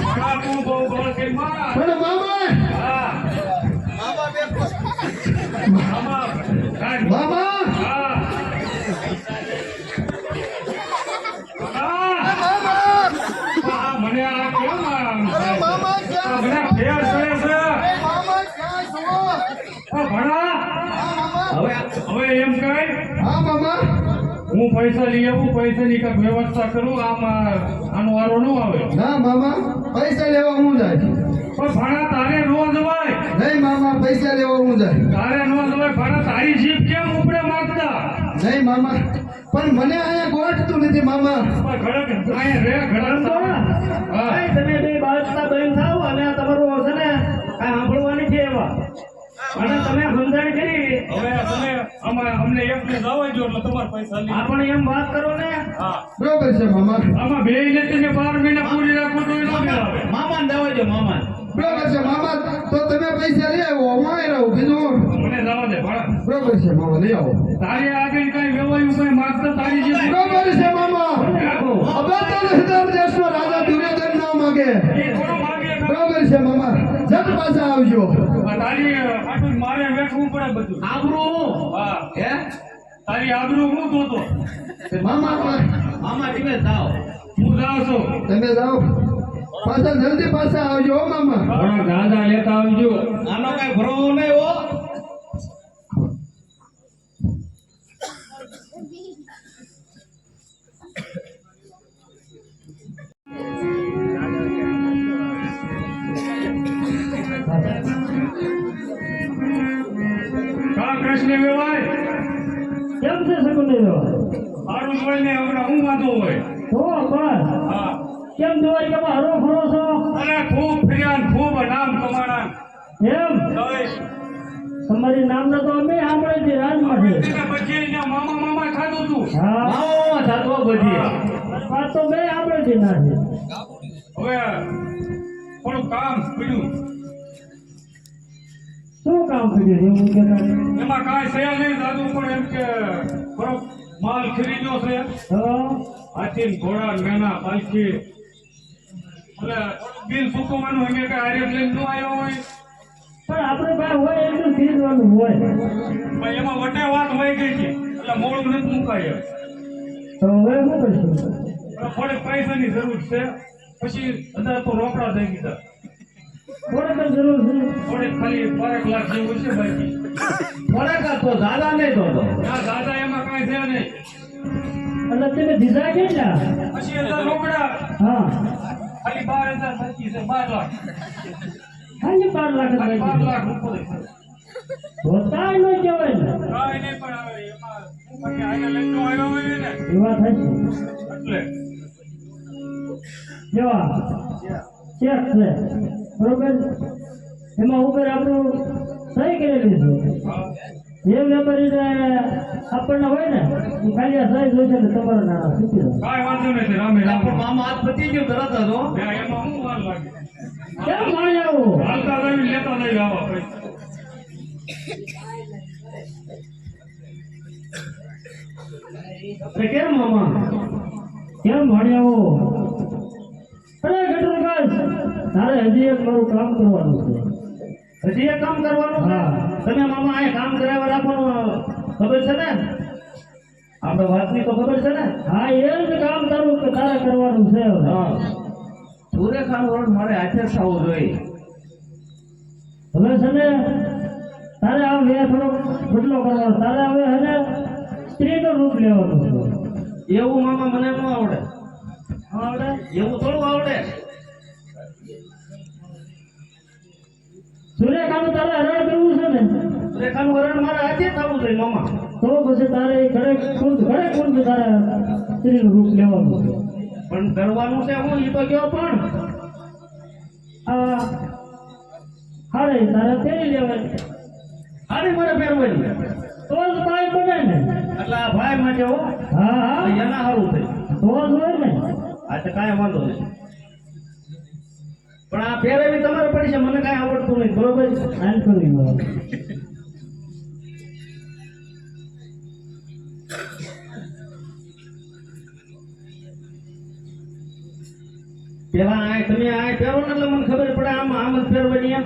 ભણા તું બહુ બળ કરી બા. પણ મામા હા મામા બે આમાં કાંઈ મામા હા હા મને આ કેમ અરે મામા આ ક્યાં બધા ફેર કરે છે. મામા ક્યાં છો? આ ભણા હા મામા. હવે એમ કહે હા મામા. હું પૈસા લઈ આવું. પૈસાની કાંઈક વ્યવસ્થા કરું. આનો વારો ન આવે. ના મામા, પૈસા લેવા હું જાય. પણ ભણા તારે નો જવાય. નહીં મામા, પૈસા લેવા હું જાય. તારે નો જવાય. ભણા તારી જીભ કેમ ઉપડે માગતા. નહીં મામા, પણ મને અહીંયા ગોઠતું નથી મામા. પણ ઘડક અહીંયા રે ઘડક હા ભાઈ, તમે બે બાળકના બહેન થાવ અને આ તમારું છે ને કાંઈ સાંભળવાની છે એવા. અને તમે સમજણ કરી. હવે તમે અમને એક ને જવા દો એટલે તમારા પૈસા લઈ. આપણે એમ વાત કરો ને. હા બરોબર છે મામા. આમાં બે ને તમે 12 મહિના પૂરી રાખો તો એ ન મેળવે. મામાને દેવા દો, મામાને. બરોબર છે મામા, તો તમે પૈસા લઈ આવો. હું અહીં રહું. બીજું મને જવા દે ભણા. બરોબર છે મામા, લઈ આવો. તારી આગળ કઈ વેવાયું કઈ માગતા તારી જીભ બરોબર છે મામા. રાખો. હવે તો લહેદાર દેશનો રાજા દુર્યોધન ના માગે. એ થોડો માગે ખરો. બરોબર છે મામા, જટ પાછા આવજો. આ તારી આટલું મારે વેઠવું પડે બધું. આબરૂ. હા હે? તારી આબરૂ હું જોતો. મામા મામા ધીમે થાવ. જાઓ છો તમે જાઓ પાછા જલ્દી પાછા આવજો હો મામા ઘણા ગાંડા લેતા આવજો આનો કઈ ભરો નહીં હો કા કૃષ્ણ વેવાય કેમ છે શકુંદેવ? સારું જોઈને હમણાં હું વાંધો હોય તો પણ હા કેમ દ્વારકામાં હરો ફરો છો? અરે ખૂબ ફર્યા ને ખૂબ નામ કમાણા એમ હવે તમારી નામના તો અમે સાંભળે છે રાજમાંથી. એના પછી અહીંયા મામા મામા ખાધું તું હા માવો થતો બધી વાત તો બે આપણે છે ના છે. હવે થોડું કામ કર્યું શું કામ કર્યું એવું કહેતા? એમાં કાંઈ છે નહીં દાદુ પણ એમ કે થોડોક માલ ખરીદ્યો છે હા હાથી ને ઘોડા ને મેના પાલખી એટલે બિલ ચૂકવવાનું એમ કે હારે લઈને ન આવ્યો હોય પણ આપણે પાસે હોય એટલું ખરીદવાનું હોય પણ એમાં વટે વાત હોય ગઈ છે એટલે મોડું નથી મુકાય તો હવે શું કરશું? થોડીક પૈસાની જરૂર છે પછી બધા તો રોકડા થઈ ગયા થોડીક જ જરૂર છે. થોડીક ખાલી 5 લાખ જેવું છે બાકી થોડાક તો દાદા નહીં તો ના દાદા એમાં કાંઈ છે નહીં એટલે તમે દીધા કેટલા? પછી અંદર રોકડા હા ખાલી 12,000 બાકી છે 12 લાખ ખાલી 12 લાખ જ ખાલી બાકી 12 લાખ ઉપર છે તો કાંઈ ન કહેવાય ને. કાંઈ નહીં પણ હવે એમાં બાકી આને લઈને ન આવ્યો હોય ને એ વાત હશે. એટલે જેવા ચેક છે બરોબર, એમાં ઉપર આપણું સહી કરેલી છે. હા જે વેપારીને આપણને હોય ને એ ખાલી આ સહી જોઈશે ને તમારા નાણાં છૂટી જાય. કાંઈ વાંધો નથી રામે રામ પણ મામા હાથ પતી ગયું તરત જ હો. એમાં હું વાર લાગે કેમ માણી આવું? હાલતા જઈને લેતા નહીં આવા પૈસા તો કેમ મામા કેમ માણી આવું? અરે ગટરગાસ, તારે હજી એક મારું કામ કરવાનું છે. હજી એક કામ કરવાનું છે? હા. તમે મામા અહીંયા કામ કરાવવા રાખવાનું ખબર છે ને? આપણે વાતની તો ખબર છે ને? હા એ જ કામ તારું તારે કરવાનું છે હવે. હા સુરેખાનું વરણ મારે હાથે જ થવું જોઈએ. હવે છે ને તારે આ બે થોડો બદલો કરવાનો. તારે હવે હે ને સ્ત્રીનું રૂપ લેવાનું છે. એવું મામા મને ન આવડે. આવડે? એવું થોડું આવડે. સુરેખાનું તારે હરણ કરવું છે ને, સુરેખાનું વરણ મારે હાથે જ થવું જોઈએ મામા. તો પછી તારે ઘરે કુંડ તારે સ્ત્રીનું રૂપ લેવાનું છે. પણ કરવાનું છે હું એ તો કયો પણ આ હારે તારે પહેરી લેવાય હારી મારે પહેરવાની તો જ ભાઈ બને ને. એટલે આ ભાઈ માટે હો હા હા એના સારું થઈ તો જ હોય ને. આ તો કાંઈ વાંધો નહીં પણ આ પહેરાવી તમારે પડી છે મને કાંઈ આવડતું નહીં બરોબર આમ કરી લો. પેલા આ તમે આ પહેરો ને એટલે મને ખબર પડે આમ આમ જ પહેરવાની એમ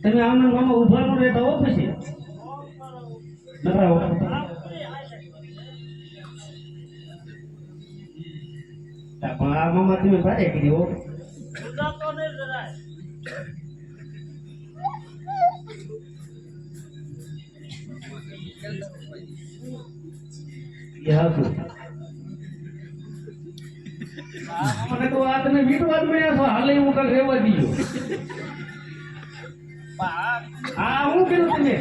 તમે આમના મામા ઉભા ન રહેતા હો પછી નકરા હો. પણ આ મામા તમે ભારે કરી હો એ હાચું. મને તો આ તમે વીટવા જ મળ્યા છો હાલે હું કાંઈક રહેવા દીધો. હા હું કીધું તમે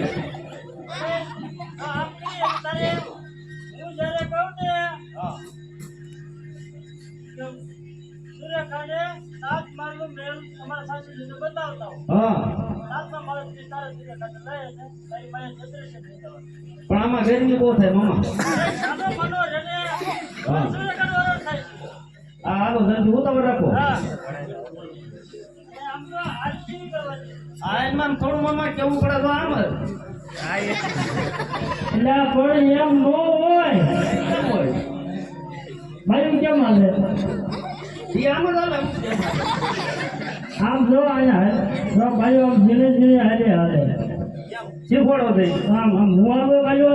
હા પણ આમાં ગરમી બહુ થાય મામા. હા હાલો જલ્દી ઉતાવળ રાખો. આ એમાં થોડું મામા કેવું પડે તો આમ જ એટલે આ પણ એમ ન હોય. કેમ હોય ભાઈ કેમ હાલે? એ આમ જ હાલે આમ જો અહીંયા જો ભાઈઓ આમ ધીરે ધીરે હાલે હાલે શીખવાડો થઈ આમ આમ હું આવ્યો ભાઈઓ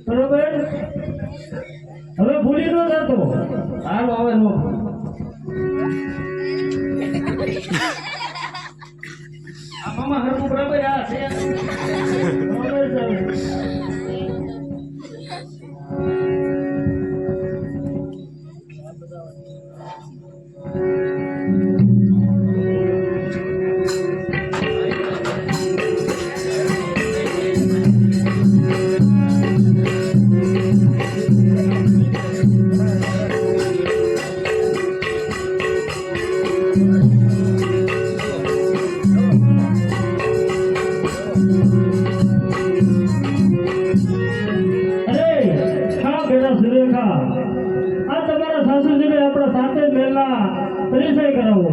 બરોબર હવે ભૂલી ન જતો હાલો હવે નો આ મામા હરકું બરાબર આ છે બરોબર ચાલે. આ તમારા સાસુજીને આપણા સાથે જ પહેલા પરિચય કરાવો.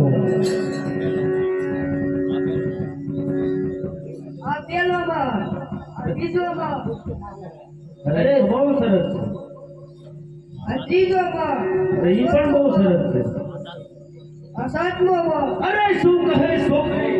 આ પેલો બાપ, આ બીજો બાપ, અરે બહુ સરસ છે. આ ત્રીજો બાપ, અરે ઈ પણ બહુ સરસ છે. આ સાતમો બાપ. અરે શું કહે છોકરી